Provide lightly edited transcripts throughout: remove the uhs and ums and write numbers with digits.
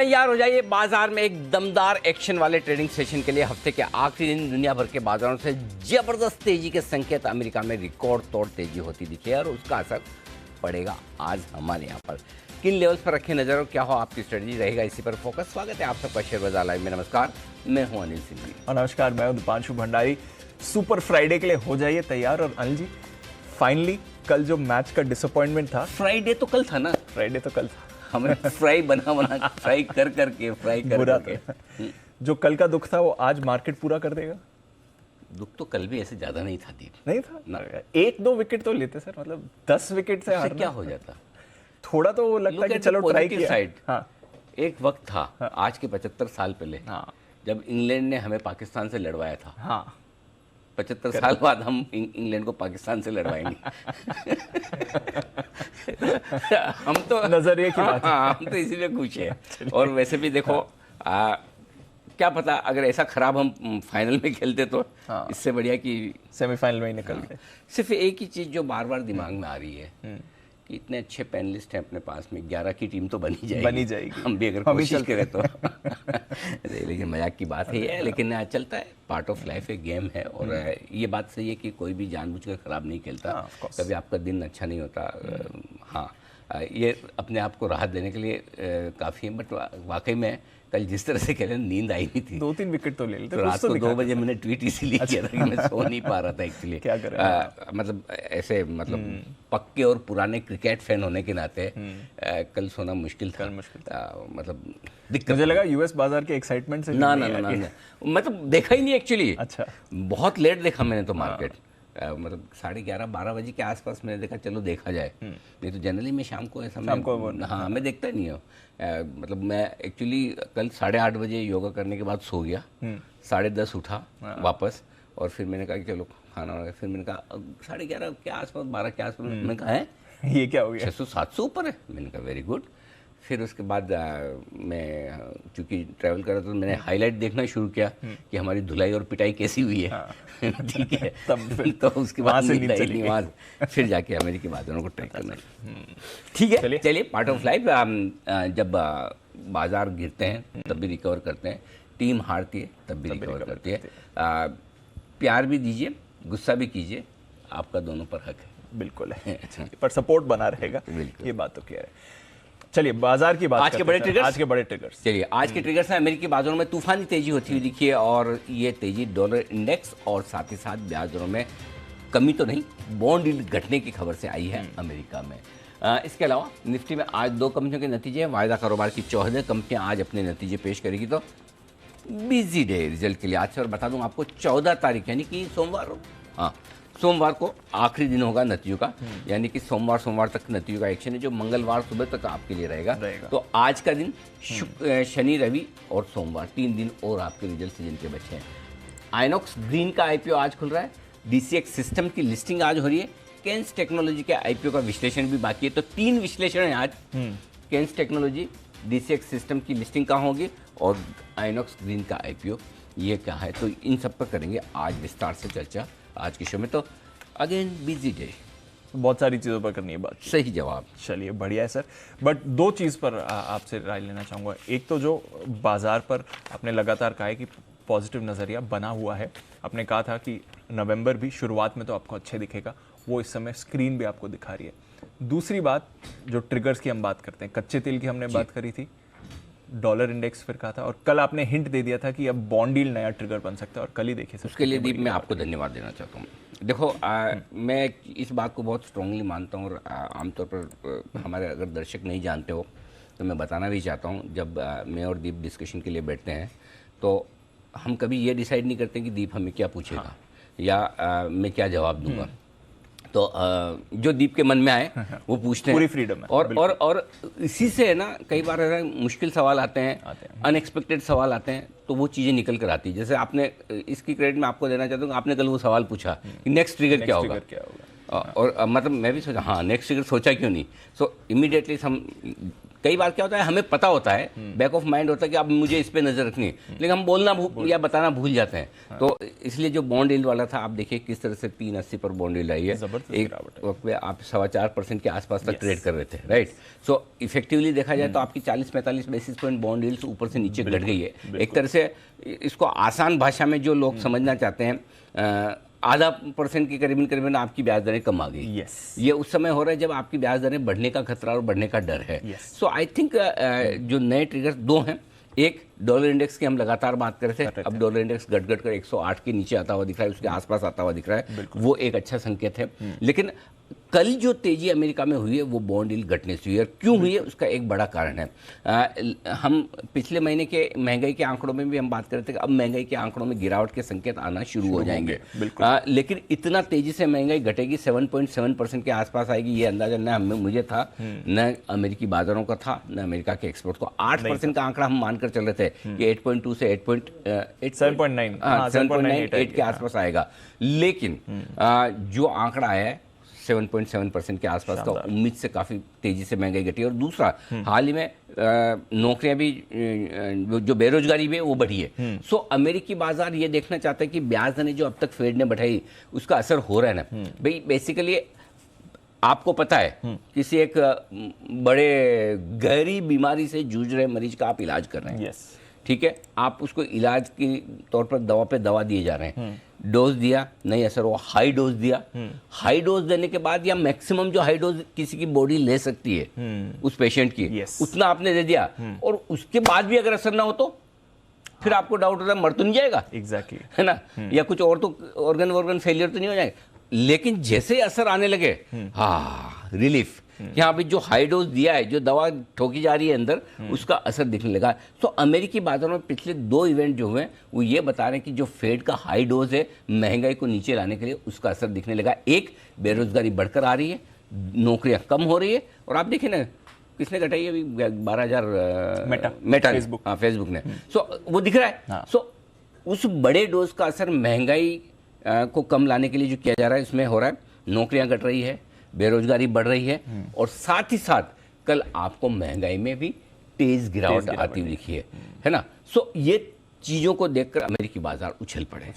तैयार हो जाइए बाजार में एक दमदार एक्शन वाले ट्रेडिंग सेशन के लिए। हफ्ते के आखिरी दिन दुनिया भर के बाजारों से जबरदस्त तेजी के संकेत। अमेरिका में रिकॉर्ड तोड़ तेजी होती दिखी है और उसका असर पड़ेगा आज हमारे यहाँ पर। किन लेवल्स पर रखें नजर और क्या हो आपकी स्ट्रेटजी, रहेगा इसी पर फोकस। स्वागत है आप सबका शेयर बाजार लाइव में। नमस्कार, मैं हूं अनिल सिंह जी। और नमस्कार, मैं हूं दीपांशु भंडारी। सुपर फ्राइडे के लिए हो जाइए तैयार। और अनिल जी, फाइनली कल जो मैच का डिसअपॉइंटमेंट था, फ्राइडे तो कल था ना, फ्राइडे तो कल था, हमें फ्राई बना फ्राई कर बुरा करके जो कल का दुख था वो आज मार्केट पूरा कर देगा। दुख तो कल भी ऐसे ज्यादा नहीं था दीप, नहीं था ना। एक दो विकेट तो लेते सर, मतलब 10 विकेट से हारना क्या हो जाता। थोड़ा तो वो लगता है कि चलो ट्राई किया। साइड हाँ, एक वक्त था, आज के 75 साल पहले, हाँ, जब इंग्लैंड ने हमें पाकिस्तान से लड़वाया था। हाँ, 75 साल बाद हम इंग्लैंड को पाकिस्तान से लड़वाएंगे। हम तो नजरिए की बात है। हाँ, हम तो इसीलिए खुश हैं। और वैसे भी देखो, क्या पता अगर ऐसा खराब हम फाइनल में खेलते तो इससे बढ़िया कि सेमीफाइनल में ही निकल गए। सिर्फ एक ही चीज़ जो बार बार दिमाग में आ रही है कि इतने अच्छे पैनलिस्ट हैं अपने पास में, 11 की टीम तो बनी जाएगी। हम भी अगर कोशिश करें तो। लेकिन मजाक की बात है ये, लेकिन चलता है, पार्ट ऑफ लाइफ, एक गेम है। और ये बात सही है कि कोई भी जानबूझकर खराब नहीं खेलता। कभी आपका दिन अच्छा नहीं होता। हाँ, ये अपने आप को राहत देने के लिए काफ़ी है। बट वाकई में कल जिस तरह से खेले, नींद आई नहीं थी। 2-3 विकेट तो ले लेते। तो रात को 2 बजे मैंने ट्वीट इसीलिए किया था कि मैं सो नहीं पा रहा था एक्चुअली। क्या करें, मतलब ऐसे, मतलब पक्के और पुराने क्रिकेट फैन होने के नाते कल सोना मुश्किल था। मतलब दिक्कत, मुझे लगा यूएस बाजार के एक्साइटमेंट से ना, मतलब देखा ही नहीं एक्चुअली। अच्छा, बहुत लेट देखा मैंने तो मार्केट। मतलब 11:30-12 बजे के आसपास मैंने देखा, चलो देखा जाए। नहीं तो जनरली मैं शाम को ऐसा, हाँ, मैं देखता ही नहीं हूँ। मतलब मैं एक्चुअली कल 8:30 बजे योगा करने के बाद सो गया, 10:30 उठा वापस। और फिर मैंने कहा कि चलो खाना वाना, फिर मैंने कहा 11:30 के आसपास, 12 के आसपास, मैंने कहा है ये क्या हो गया, 600-700 ऊपर है। मैंने कहा वेरी गुड। फिर उसके बाद मैं चूँकि ट्रैवल कर रहा था तो मैंने हाईलाइट देखना शुरू किया कि हमारी धुलाई और पिटाई कैसी हुई है। ठीक है, तो उसके बाद वहाँ फिर जाके अमेरिकी बाजारों को ट्रैक करना। ठीक है, चलिए, पार्ट ऑफ लाइफ। जब बाजार गिरते हैं तब भी रिकवर करते हैं, टीम हारती है तब भी रिकवर करती है। प्यार भी दीजिए, गुस्सा भी कीजिए, आपका दोनों पर हक है। बिल्कुल है, पर सपोर्ट बना रहेगा, ये बात तो क्लियर है। चलिए बाजार की बात, आज के बड़े ट्रिगर्स। चलिए, आज के ट्रिगर्स हैं। अमेरिकी बाजारों में तूफानी तेजी होती हुई दिखी है और ये तेजी डॉलर इंडेक्स और साथ ही साथ ब्याज दरों में कमी तो नहीं, बॉन्ड यील्ड घटने की खबर से आई है अमेरिका में। इसके अलावा निफ्टी में आज 2 कंपनियों के नतीजे हैं। वायदा कारोबार की 14 कंपनियां आज अपने नतीजे पेश करेगी। तो बिजी डे रिजल्ट के लिए आज से। और बता दूं आपको 14 तारीख यानी कि सोमवार, हाँ, सोमवार को आखिरी दिन होगा नतीजों का, यानी कि सोमवार तक नतीजों का एक्शन है, जो मंगलवार सुबह तक आपके लिए रहेगा। तो आज का दिन शनि, रवि और सोमवार 3 दिन और आपके रिजल्ट सीजन के बचे हैं। आइनॉक्स ग्रीन का आईपीओ आज खुल रहा है। डीसीएक्स सिस्टम की लिस्टिंग आज हो रही है। केन्स टेक्नोलॉजी के आईपीओ का विश्लेषण भी बाकी है। तो 3 विश्लेषण है आज। केन्स टेक्नोलॉजी, डीसीएक्स सिस्टम की लिस्टिंग कहाँ होगी और आइनॉक्स ग्रीन का आईपीओ ये क्या है, तो इन सब पर करेंगे आज विस्तार से चर्चा आज के शो में। तो अगेन बिजी डे, बहुत सारी चीज़ों पर करनी है बात। सही जवाब। चलिए बढ़िया है सर। बट 2 चीज़ पर आपसे राय लेना चाहूँगा। एक तो जो बाजार पर आपने लगातार कहा है कि पॉजिटिव नज़रिया बना हुआ है। आपने कहा था कि नवंबर भी शुरुआत में तो आपको अच्छे दिखेगा, वो इस समय स्क्रीन भी आपको दिखा रही है। दूसरी बात, जो ट्रिगर्स की हम बात करते हैं, कच्चे तेल की हमने बात करी थी, डॉलर इंडेक्स फिर कहा था, और कल आपने हिंट दे दिया था कि अब बॉन्ड डील नया ट्रिगर बन सकता है, और कल ही देखिए। उसके लिए दीप मैं आपको धन्यवाद देना चाहता हूँ। देखो, मैं इस बात को बहुत स्ट्रांगली मानता हूँ और आमतौर पर हमारे अगर दर्शक नहीं जानते हो तो मैं बताना भी चाहता हूँ। जब मैं और दीप डिस्कशन के लिए बैठते हैं तो हम कभी ये डिसाइड नहीं करते कि दीप हमें क्या पूछेगा या मैं क्या जवाब दूंगा। तो जो दीप के मन में आए वो पूछते हैं, पूरी फ्रीडम है। और इसी से है ना, कई बार है ना, मुश्किल सवाल आते हैं, अनएक्सपेक्टेड सवाल आते हैं, तो वो चीज़ें निकल कर आती है। जैसे आपने, इसकी क्रेडिट मैं आपको देना चाहता हूँ, आपने कल वो सवाल पूछा कि नेक्स्ट ट्रिगर क्या होगा, और मतलब मैं भी सोचा हाँ नेक्स्ट ट्रिगर सोचा क्यों नहीं। सो इमीडिएटली हम कई बार क्या होता है हमें पता होता है, बैक ऑफ माइंड होता है कि अब मुझे इस पे नजर रखनी है, लेकिन हम बोलना या बताना भूल जाते हैं। तो इसलिए जो बॉन्ड यील्ड वाला था आप देखिए किस तरह से 380 पर बॉन्ड यील्ड आई है, एक वक्त पे आप 4.25% के आसपास तक ट्रेड कर रहे थे, राइट। सो इफेक्टिवली देखा जाए तो आपकी 40-45 बेसिस पॉइंट बॉन्ड यील्ड ऊपर से नीचे घट गई है। एक तरह से इसको आसान भाषा में जो लोग समझना चाहते हैं, आधा % की करीबन आपकी ब्याज दरें कम आ गई। ये उस समय हो रहा है जब आपकी ब्याज दरें बढ़ने का खतरा और बढ़ने का डर है। सो आई थिंक जो नए ट्रिगर्स दो हैं, एक डॉलर इंडेक्स की हम लगातार बात कर रहे थे, अब डॉलर इंडेक्स घट कर 108 के नीचे आता हुआ दिख रहा है, उसके आसपास आता हुआ दिख रहा है, वो एक अच्छा संकेत है। लेकिन कल जो तेजी अमेरिका में हुई है वो बॉन्ड यील्ड घटने से हुई है। और क्यों हुई है उसका एक बड़ा कारण है। हम पिछले महीने के महंगाई के आंकड़ों में भी हम बात कर रहे थे कि अब महंगाई के आंकड़ों में गिरावट के संकेत आना शुरू हो जाएंगे। लेकिन इतना तेजी से महंगाई घटेगी 7.7% के आसपास आएगी, ये अंदाजा न हमें मुझे था, न अमेरिकी बाजारों का था, न अमेरिका के एक्सपोर्ट को। 8% का आंकड़ा हम मानकर चल रहे थे कि 8.2 से 7.9 के आसपास आएगा। लेकिन जो आंकड़ा आया है 7.7% के आसपास का, उम्मीद से काफ़ी तेजी से महंगाई घटी है। और दूसरा, हाल ही में नौकरियां भी, जो बेरोजगारी भी है वो बढ़ी है। सो अमेरिकी बाजार ये देखना चाहता है कि ब्याज दरें जो अब तक फेड ने बढ़ाई उसका असर हो रहा है ना। भाई बेसिकली आपको पता है किसी एक बड़े गहरी बीमारी से जूझ रहे मरीज का आप इलाज कर रहे हैं, ठीक है, आप उसको इलाज के तौर पर दवा पे दवा दिए जा रहे हैं, डोज दिया नहीं असर हुआ, हाई डोज दिया, हाई डोज देने के बाद या मैक्सिमम जो हाई डोज किसी की बॉडी ले सकती है उस पेशेंट की, उतना आपने दे दिया, और उसके बाद भी अगर असर ना हो तो फिर आपको डाउट होता है मर तो नहीं जाएगा, एग्जैक्टली है ना, या कुछ और तो ऑर्गन फेलियर तो नहीं हो जाएगा। लेकिन जैसे असर आने लगे, हाँ रिलीफ, कि हाँ भाई जो हाई डोज दिया है, जो दवा ठोकी जा रही है अंदर, उसका असर दिखने लगा। तो अमेरिकी बाजारों में पिछले 2 इवेंट जो हुए वो ये बता रहे हैं कि जो फेड का हाई डोज है महंगाई को नीचे लाने के लिए, उसका असर दिखने लगा। एक, बेरोजगारी बढ़कर आ रही है, नौकरियां कम हो रही है, और आप देखें ना किसने घटाई है अभी 12,000 मेटा फेसबुक ने, सो वो दिख रहा है। सो उस बड़े डोज का असर महंगाई को कम लाने के लिए जो किया जा रहा है इसमें हो रहा है। नौकरियां घट रही है, बेरोजगारी बढ़ रही है, और साथ ही साथ कल आपको महंगाई में भी तेज गिरावट आती हुई दिखी है ना। सो ये चीजों को देखकर अमेरिकी बाजार उछल पड़े।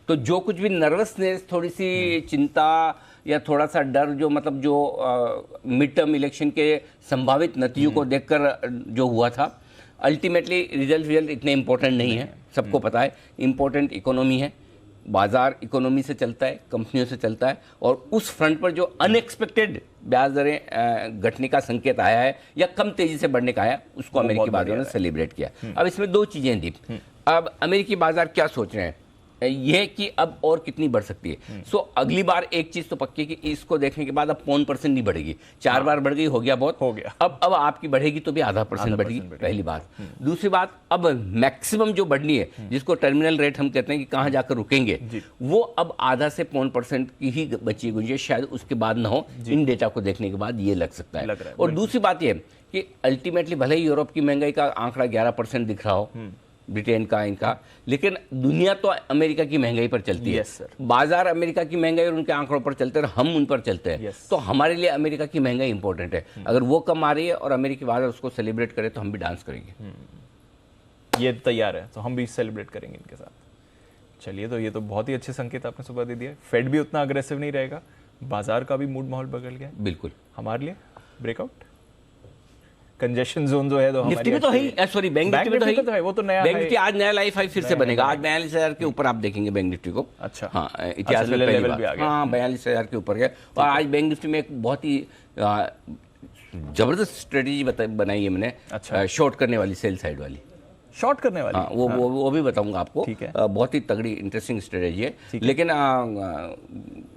तो जो कुछ भी नर्वसनेस, थोड़ी सी चिंता या थोड़ा सा डर, जो मतलब जो मिड टर्म इलेक्शन के संभावित नतीजों को देखकर जो हुआ था, अल्टीमेटली रिजल्ट इतने इंपॉर्टेंट नहीं है, सबको पता है। इंपॉर्टेंट इकोनॉमी है, बाजार इकोनॉमी से चलता है, कंपनियों से चलता है, और उस फ्रंट पर जो अनएक्सपेक्टेड ब्याज दरें घटने का संकेत आया है या कम तेजी से बढ़ने का आया, उसको अमेरिकी बाजारों ने सेलिब्रेट किया। अब इसमें 2 चीजें हैं दीप। अब अमेरिकी बाजार क्या सोच रहे हैं, यह कि अब और कितनी बढ़ सकती है। सो अगली बार एक चीज तो पक्की है कि इसको देखने के बाद अब 0.5% नहीं बढ़ेगी, 4 बार बढ़ गई, हो गया बहुत, हो गया। अब आपकी बढ़ेगी तो भी 0.5% बढ़ेगी, पहली बात। दूसरी बात, अब मैक्सिमम जो बढ़नी है, जिसको टर्मिनल रेट हम कहते हैं कि कहां जाकर रुकेंगे, वो अब आधा से 0.5% की ही बची गुंजाइश, शायद उसके बाद ना हो। इन डेटा को देखने के बाद ये लग सकता है। और दूसरी बात यह कि अल्टीमेटली भले ही यूरोप की महंगाई का आंकड़ा 11% दिख रहा हो, ब्रिटेन का, इनका, लेकिन दुनिया तो अमेरिका की महंगाई पर चलती है। बाजार अमेरिका की महंगाई और उनके आंकड़ों पर चलते हैं, हम उन पर चलते हैं। तो हमारे लिए अमेरिका की महंगाई इंपॉर्टेंट है। अगर वो कम आ रही है और अमेरिकी बाजार उसको सेलिब्रेट करे तो हम भी डांस करेंगे। ये तैयार है तो हम भी सेलिब्रेट करेंगे इनके साथ। चलिए, तो ये तो बहुत ही अच्छे संकेत आपने सुबह दे दिया। फेड भी उतना अग्रेसिव नहीं रहेगा, बाजार का भी मूड माहौल बदल गया। बिल्कुल। हमारे लिए ब्रेकआउट कंजेशन जोन जो है, तो निफ्टी में तो है, सॉरी बैंक निफ्टी में तो है, वो तो नया बैंक निफ्टी आज नया लाइफ हाई फिर से बनेगा। आज 42,000 के ऊपर आप देखेंगे बैंक निफ्टी को। अच्छा, हाँ, इतिहास में पहली बार, हाँ 42,000 के ऊपर गया। और आज बैंक निफ्टी में एक बहुत ही जबरदस्त स्ट्रेटेजी बनाई है मैंने। अच्छा, शॉर्ट करने वाली, सेल साइड वाली, शॉर्ट करने वाली। हाँ, वो भी बताऊंगा आपको। बहुत ही तगड़ी इंटरेस्टिंग स्ट्रेटेजी है। लेकिन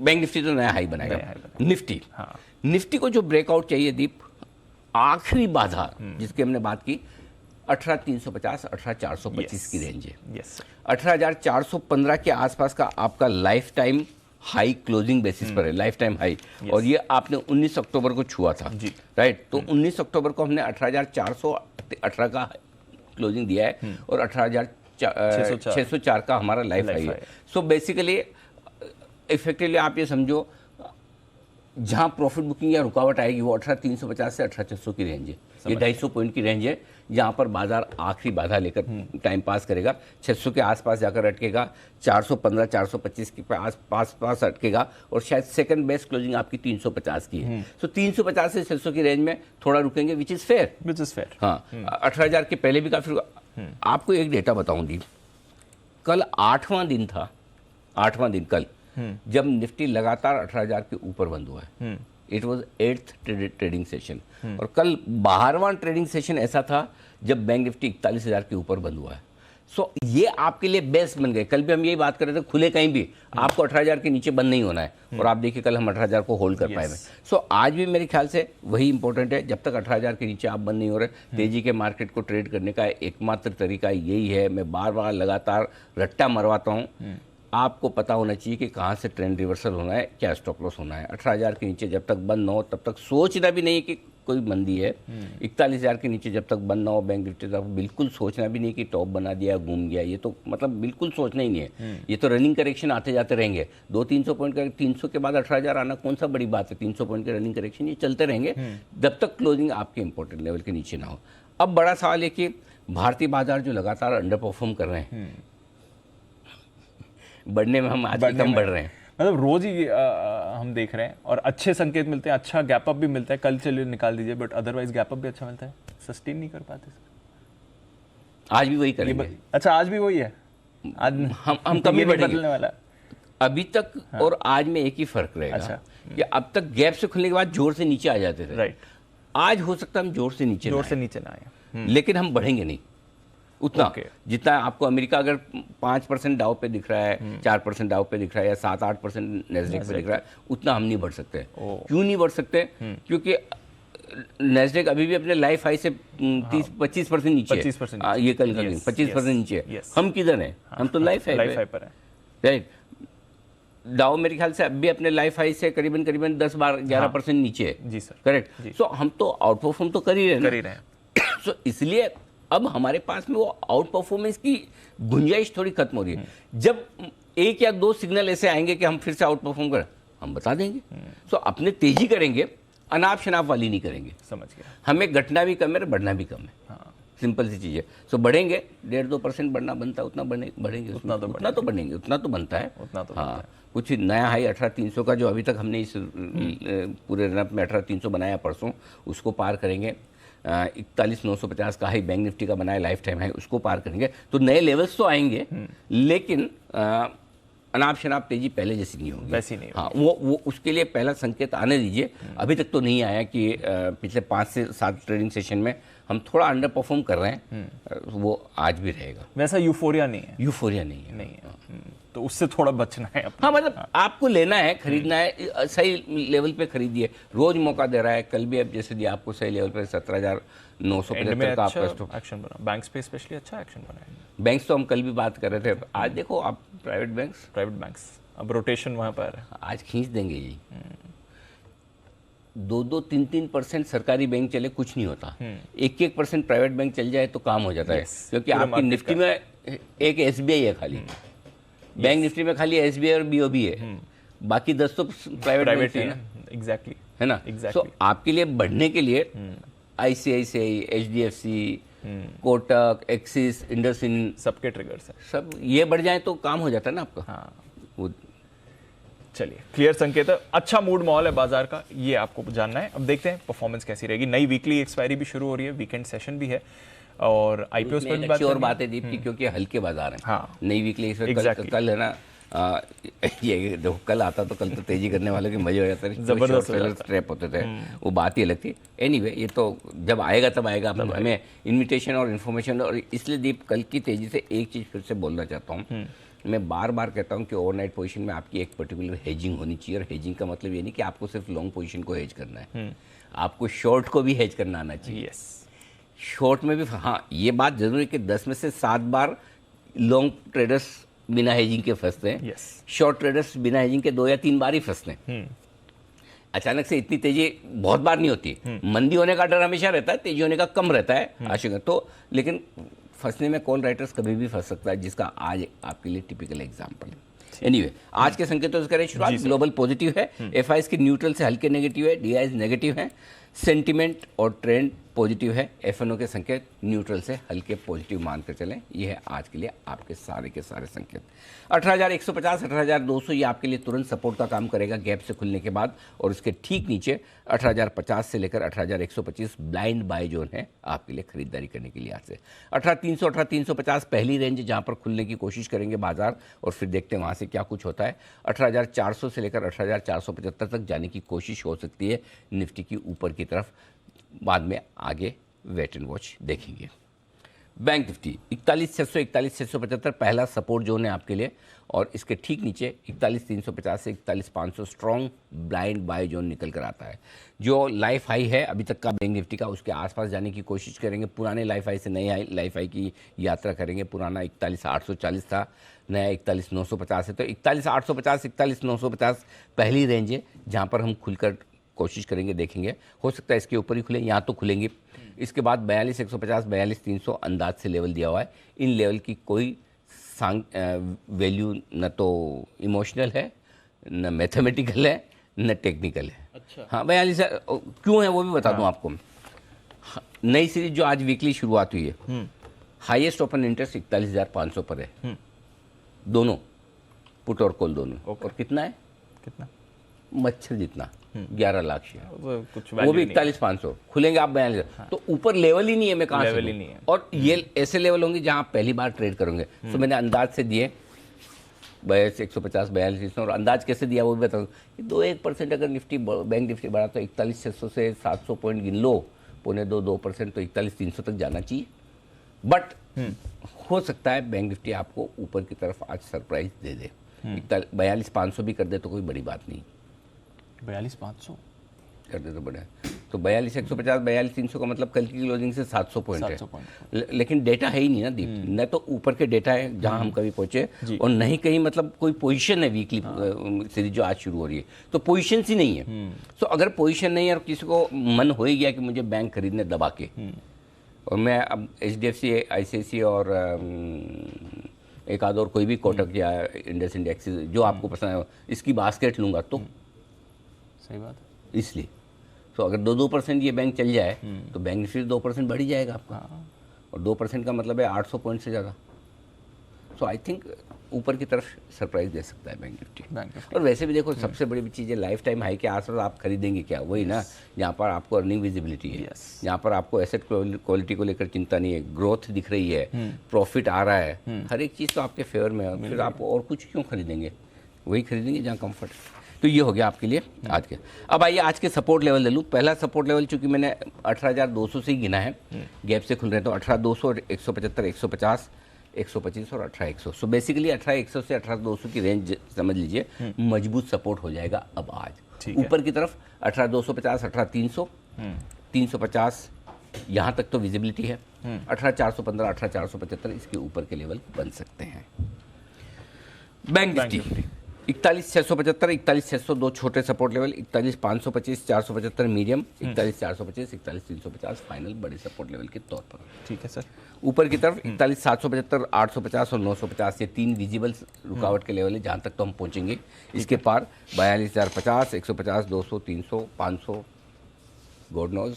बैंक निफ्टी तो नया हाई बनाएगा। निफ्टी को जो ब्रेकआउट चाहिए दीप, आखिरी बाधा जिसकी हमने बात की, 18,350 18,425 की रेंज है। 18,415 के आसपास का आपका life time high closing basis पर है, लाइफ टाइम हाई। और ये आपने 19 अक्टूबर को छुआ था, राइट। तो 19 अक्टूबर को हमने 18,418 का क्लोजिंग दिया है, और 18,604 का हमारा लाइफ हाई है। सो बेसिकली इफेक्टिवली आप ये समझो जहां प्रॉफिट बुकिंग या रुकावट आएगी वो 18,350 से 18,600 की रेंज है। ये 250 पॉइंट की रेंज है जहां पर बाजार आखिरी बाधा लेकर टाइम पास करेगा। 600 के आसपास जाकर अटकेगा, 415 425 के पास अटकेगा और शायद सेकंड बेस्ट क्लोजिंग आपकी 350 की है। तो 350 से 600 की रेंज में थोड़ा रुकेंगे, विच इज फेयर। हाँ, 18,000 के पहले भी काफी आपको एक डेटा बताऊं दी, कल 8वां दिन था, 8वां दिन कल जब निफ्टी लगातार 18,000 के ऊपर बंद हुआ है। It was 8th trading session और कल 12वां ट्रेडिंग सेशन ऐसा था जब बैंक निफ्टी 41,000 के ऊपर बंद हुआ है। सो ये आपके लिए बेस्ट बन गए। कल भी हम यही बात कर रहे थे, खुले कहीं भी आपको 18,000 के नीचे बंद नहीं होना है और आप देखिए कल हम 18,000 को होल्ड कर पाए। सो आज भी मेरे ख्याल से वही इंपॉर्टेंट है, जब तक 18,000 के नीचे आप बंद नहीं हो रहे, तेजी के मार्केट को ट्रेड करने का एकमात्र तरीका यही है। मैं बार बार लगातार रट्टा मरवाता हूँ, आपको पता होना चाहिए कि कहाँ से ट्रेंड रिवर्सल होना है, क्या स्टॉप लॉस होना है। 18,000 के नीचे जब तक बंद ना हो तब तक सोचना भी नहीं है कि कोई मंदी है। 41,000 के नीचे जब तक बंद ना हो बैंक निफ्टी, तब बिल्कुल सोचना भी नहीं कि टॉप बना दिया घूम गया, ये तो मतलब बिल्कुल सोचना ही नहीं है। ये तो रनिंग करेक्शन आते जाते रहेंगे। 200-300 पॉइंट का 300 के बाद 18,000 आना कौन सा बड़ी बात है। 300 पॉइंट के रनिंग करेक्शन ये चलते रहेंगे जब तक क्लोजिंग आपके इंपॉर्टेंट लेवल के नीचे ना हो। अब बड़ा सवाल है कि भारतीय बाजार जो लगातार अंडर परफॉर्म कर रहे हैं, बढ़ने में हम आज कम बढ़ रहे हैं, मतलब रोज ही हम देख रहे हैं और अच्छे संकेत मिलते हैं, अच्छा गैप अप भी मिलता है। कल चलिए निकाल दीजिए, बट अदरवाइज गैप अप भी अच्छा मिलता है, सस्टेन नहीं कर पाते। आज भी वही करेंगे। अच्छा, आज भी वही है, आज हम कम ही बदलने वाला अभी तक। हाँ। और आज में एक ही फर्क रहेगा। अच्छा। कि अब तक गैप से खुलने के बाद जोर से नीचे आ जाते थे। राइट। आज हो सकता है हम जोर से नीचे ना आए, लेकिन हम बढ़ेंगे नहीं उतना। जितना आपको अमेरिका अगर 5% डाउ पे दिख रहा है, 4% डाउ पे दिख रहा है या 7-8% नेस्डेक पे दिख रहा है, उतना हम नहीं बढ़ सकते। क्यों नहीं बढ़ सकते? क्योंकि नेस्डेक अभी भी अपने लाइफ हाई से 30-25% नीचे है। 25% ये कल 25% नीचे है। हम किधर हैं? हम तो लाइफ हाई पर हैं, राइट। डाउ मेरे ख्याल से अब भी अपने लाइफ हाई से करीबन 10-11% नीचे है। जी सर, करेक्ट। सो हम तो आउट परफॉर्म तो कर ही रहे हैं। सो इसलिए अब हमारे पास में वो आउट परफॉर्मेंस की गुंजाइश थोड़ी खत्म हो रही है। जब 1 या 2 सिग्नल ऐसे आएंगे कि हम फिर से आउट परफॉर्म करें, हम बता देंगे। सो अपने तेजी करेंगे, अनाप शनाप वाली नहीं करेंगे। समझ गया। हमें घटना भी कम है, बढ़ना भी कम है। हाँ। सिंपल सी चीज़ है। सो बढ़ेंगे, 1.5-2% बढ़ना बनता है, उतना बढ़ेंगे, उतना तो बढ़ेंगे, उतना तो बनता है। हाँ, कुछ नया हाई 18,300 का जो अभी तक हमने इस पूरे रनअप में 18,300 बनाया परसों, उसको पार करेंगे। 41,950 का हाई बैंक निफ्टी का बनाया लाइफ टाइम हाई, उसको पार करेंगे तो नए लेवल्स तो आएंगे, लेकिन अनाप शनाप तेजी पहले जैसी नहीं होगी, वैसी नहीं। हाँ, वो उसके लिए पहला संकेत आने दीजिए। अभी तक तो नहीं आया कि पिछले 5 से 7 ट्रेडिंग सेशन में हम थोड़ा अंडर परफॉर्म कर रहे हैं, वो आज भी रहेगा। वैसा यूफोरिया नहीं है, नहीं है। तो उससे थोड़ा बचना है। हाँ, मतलब आपको लेना है, खरीदना है, सही लेवल पे खरीदिए। रोज मौका दे रहा है। कल भी अब जैसे दिया आपको सही लेवल पे 17,975 का आपका एक्शन बना। बैंक्स पे स्पेशली अच्छा एक्शन बना है। बैंक्स तो हम कल भी बात कर रहे थे। आज देखो आप प्राइवेट बैंक्स अब रोटेशन वहां पर आज खींच देंगे जी। 2-3% सरकारी बैंक चले कुछ नहीं होता, 1-1% प्राइवेट बैंक चल जाए तो काम हो जाता है। क्योंकि आपकी निफ्टी में एक SBI है खाली, बैंक निफ्टी में खाली SBI और BOB है, बाकी 10 तो प्राइवेट है ना। एग्जैक्टली, है ना। तो आपके लिए बढ़ने के लिए ICICI, HDFC, Kotak, axis, IndusInd, सबके ट्रिगर्स हैं। सब ये बढ़ जाए तो काम हो जाता है ना आपका। हाँ, वो चलिए, क्लियर संकेत है, अच्छा मूड माहौल है बाजार का, ये आपको जानना है। अब देखते हैं परफॉर्मेंस कैसी रहेगी। नई वीकली एक्सपायरी भी शुरू हो रही है, वीकेंड सेशन भी है और IPOs पर भी और बात है दीप की, क्योंकि हल्के बाजार हैं। हाँ, नई वीकली कल है ना। ये देखो, कल आता तो कल तो तेजी करने वालों के मजे हो जाते थे, जबरदस्त ट्रैप होते थे, वो बात ही अलग थी। एनीवे, ये तो जब आएगा तब आएगा। हमें इन्विटेशन और इन्फॉर्मेशन, और इसलिए दीप कल की तेजी से एक चीज़ फिर से बोलना चाहता हूँ। मैं बार बार कहता हूँ कि ओवरनाइट पोजीशन में आपकी एक पर्टिकुलर हेजिंग होनी चाहिए। और हेजिंग का मतलब ये नहीं कि आपको सिर्फ लॉन्ग पोजीशन को हेज करना है, आपको शॉर्ट को भी हेज करना आना चाहिए। शॉर्ट में भी, हाँ, ये बात जरूरी है कि 10 में से 7 बार लॉन्ग ट्रेडर्स बिना हेजिंग के फंसते हैं। शॉर्ट ट्रेडर्स बिना हेजिंग के 2 या 3 बार ही फंसते हैं। अचानक से इतनी तेजी बहुत बार नहीं होती। मंदी होने का डर हमेशा रहता है, तेजी होने का कम रहता है आशंका तो। लेकिन फंसने में कॉल राइटर्स कभी भी फंस सकता है, जिसका आज आपके लिए टिपिकल एग्जाम्पल है। एनीवे आज के संकेतों से करें शुरुआत। ग्लोबल पॉजिटिव है, एफआईएस की न्यूट्रल से हल्के नेगेटिव है, डीआईएस नेगेटिव है, सेंटिमेंट और ट्रेंड पॉजिटिव है, एफएनओ के संकेत न्यूट्रल से हल्के पॉजिटिव मानकर चलें। ये है आज के लिए आपके सारे के सारे संकेत। 18,150 18,200 ये आपके लिए तुरंत सपोर्ट का काम करेगा गैप से खुलने के बाद, और उसके ठीक नीचे 18,050 से लेकर 18,125 ब्लाइंड बाय जोन है आपके लिए खरीदारी करने के लिए। आज से 18,300 18,350 पहली रेंज जहां पर खुलने की कोशिश करेंगे बाजार, और फिर देखते हैं वहां से क्या कुछ होता है। 18,400 से लेकर 18,475 तक जाने की कोशिश हो सकती है निफ्टी की ऊपर की तरफ। बाद में आगे वेट एंड वॉच देखेंगे। बैंक निफ्टी 41,600 41,675 पहला सपोर्ट जोन है आपके लिए, और इसके ठीक नीचे 41,350 से 41,500 स्ट्रॉन्ग ब्लाइंड बाय जोन निकल कर आता है। जो लाइफ हाई है अभी तक का बैंक निफ्टी का, उसके आसपास जाने की कोशिश करेंगे। पुराने लाइफ हाई से नए लाइफ हाई की यात्रा करेंगे। पुराना 41,840 था, नया 41,950 है, तो 41,850 41,950 पहली रेंज है जहाँ पर हम खुलकर कोशिश करेंगे, देखेंगे। हो सकता है इसके ऊपर ही खुले, यहाँ तो खुलेंगे। इसके बाद 42,150 42,300 अंदाज से लेवल दिया हुआ है। इन लेवल की कोई वैल्यू न तो इमोशनल है, न मैथमेटिकल है, न टेक्निकल है। अच्छा। हाँ 42 क्यों है वो भी बता दूं आपको। नई सीरीज जो आज वीकली शुरुआत हुई है, हाईएस्ट ओपन इंटरेस्ट 41,500 पर है, दोनों पुट और कॉल दोनों। और कितना है? कितना? मच्छर जितना, 11 लाख शेयर, कुछ वो भी 41,500 खुलेंगे आप 42। तो ऊपर लेवल ही नहीं है, मैं कहाँ से लेवल ही दूं? नहीं है। और ये ऐसे लेवल होंगे जहाँ आप पहली बार ट्रेड करोगे। तो मैंने अंदाज से दिए 42,150 42,300, और अंदाज कैसे दिया वो भी बता दूं। 2-1% अगर निफ्टी बैंक निफ्टी बढ़ा तो 41,600 से 700 पॉइंट गिन लो, 0.25-2% तो 41,300 तक जाना चाहिए। बट हो सकता है बैंक निफ्टी आपको ऊपर की तरफ आज सरप्राइज दे दे। 42,500 भी कर दे तो कोई बड़ी बात नहीं, 42,500 कर दे तो बढ़िया। तो 42,150 42,300 का मतलब कल की क्लोजिंग से 700 पॉइंट है। 700 पॉइंट। लेकिन डेटा है ही नहीं ना दीप, न तो ऊपर के डेटा है जहां हम कभी पहुंचे, और नहीं कहीं मतलब कोई पोजीशन है वीकली सीरीज जो आज शुरू हो रही है, तो पोजीशन ही नहीं है। तो अगर पोजीशन नहीं है और किसी को मन हो ही गया कि मुझे बैंक खरीदने दबा के, और मैं अब HDFC ICICI और एक आध और कोई भी कोटक या इंडस इंडेक्स जो आपको पसंद है इसकी बास्केट लूंगा, तो सही बात है। इसलिए तो अगर 2% ये बैंक चल जाए तो बैंक निफ्टी 2% बढ़ ही जाएगा आपका, और 2% का मतलब है 800 पॉइंट से ज़्यादा। सो आई थिंक ऊपर की तरफ सरप्राइज दे सकता है बैंक निफ्टी। और वैसे भी देखो सबसे बड़ी चीज़ है लाइफ टाइम हाई के आसपास आप खरीदेंगे क्या, वही ना जहाँ पर आपको अर्निंग विजिबिलिटी है, जहाँ पर आपको एसेट क्वालिटी को लेकर चिंता नहीं है, ग्रोथ दिख रही है, प्रॉफिट आ रहा है, हर एक चीज़ तो आपके फेवर में है। फिर आप और कुछ क्यों खरीदेंगे, वही खरीदेंगे जहाँ कंफर्ट है। तो ये हो गया आपके लिए आज के। अब आइए आज के सपोर्ट लेवल ले लूँ। पहला सपोर्ट लेवल चूंकि मैंने 18,200 से ही गिना है, गैप से खुल रहे हैं, तो 18,200 175 150 125 और 18,100। सो बेसिकली 18,100 से 18,200 की रेंज समझ लीजिए मजबूत सपोर्ट हो जाएगा अब आज। ऊपर की तरफ 18,250 18,300 350 यहाँ तक तो विजिबिलिटी है। 18,415 18,475 इसके ऊपर के लेवल बन सकते हैं। बैंक निफ्टी 41,675 41,600 दो छोटे सपोर्ट लेवल, 41,525 475 मीडियम, 41,425 41,350 फाइनल बड़े सपोर्ट लेवल के तौर पर। ठीक है सर। ऊपर की तरफ 41,775 850 और 950 ये तीन विजिबल रुकावट के लेवल है जहाँ तक तो हम पहुँचेंगे। इसके पार 42,050 150 200 300 500 गॉड नोज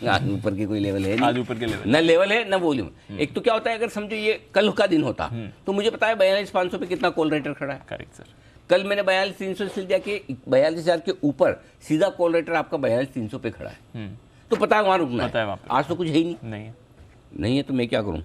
आज ऊपर के कोई लेवल है नहीं, आज ऊपर के लेवल न लेवल है न वॉल्यूम। एक तो क्या होता है अगर समझो ये कल का दिन होता तो मुझे पता है 42,500 पे कितना कॉल रेटर खड़ा है। Correct sir. कल मैंने 42,300 से लिया कि 42,000 के ऊपर सीधा कॉल रेटर आपका 42,300 पे खड़ा है, तो पता है वहां रुकना पता है है। वहाँ पे। आज तो कुछ है ही नहीं है तो मैं क्या करूं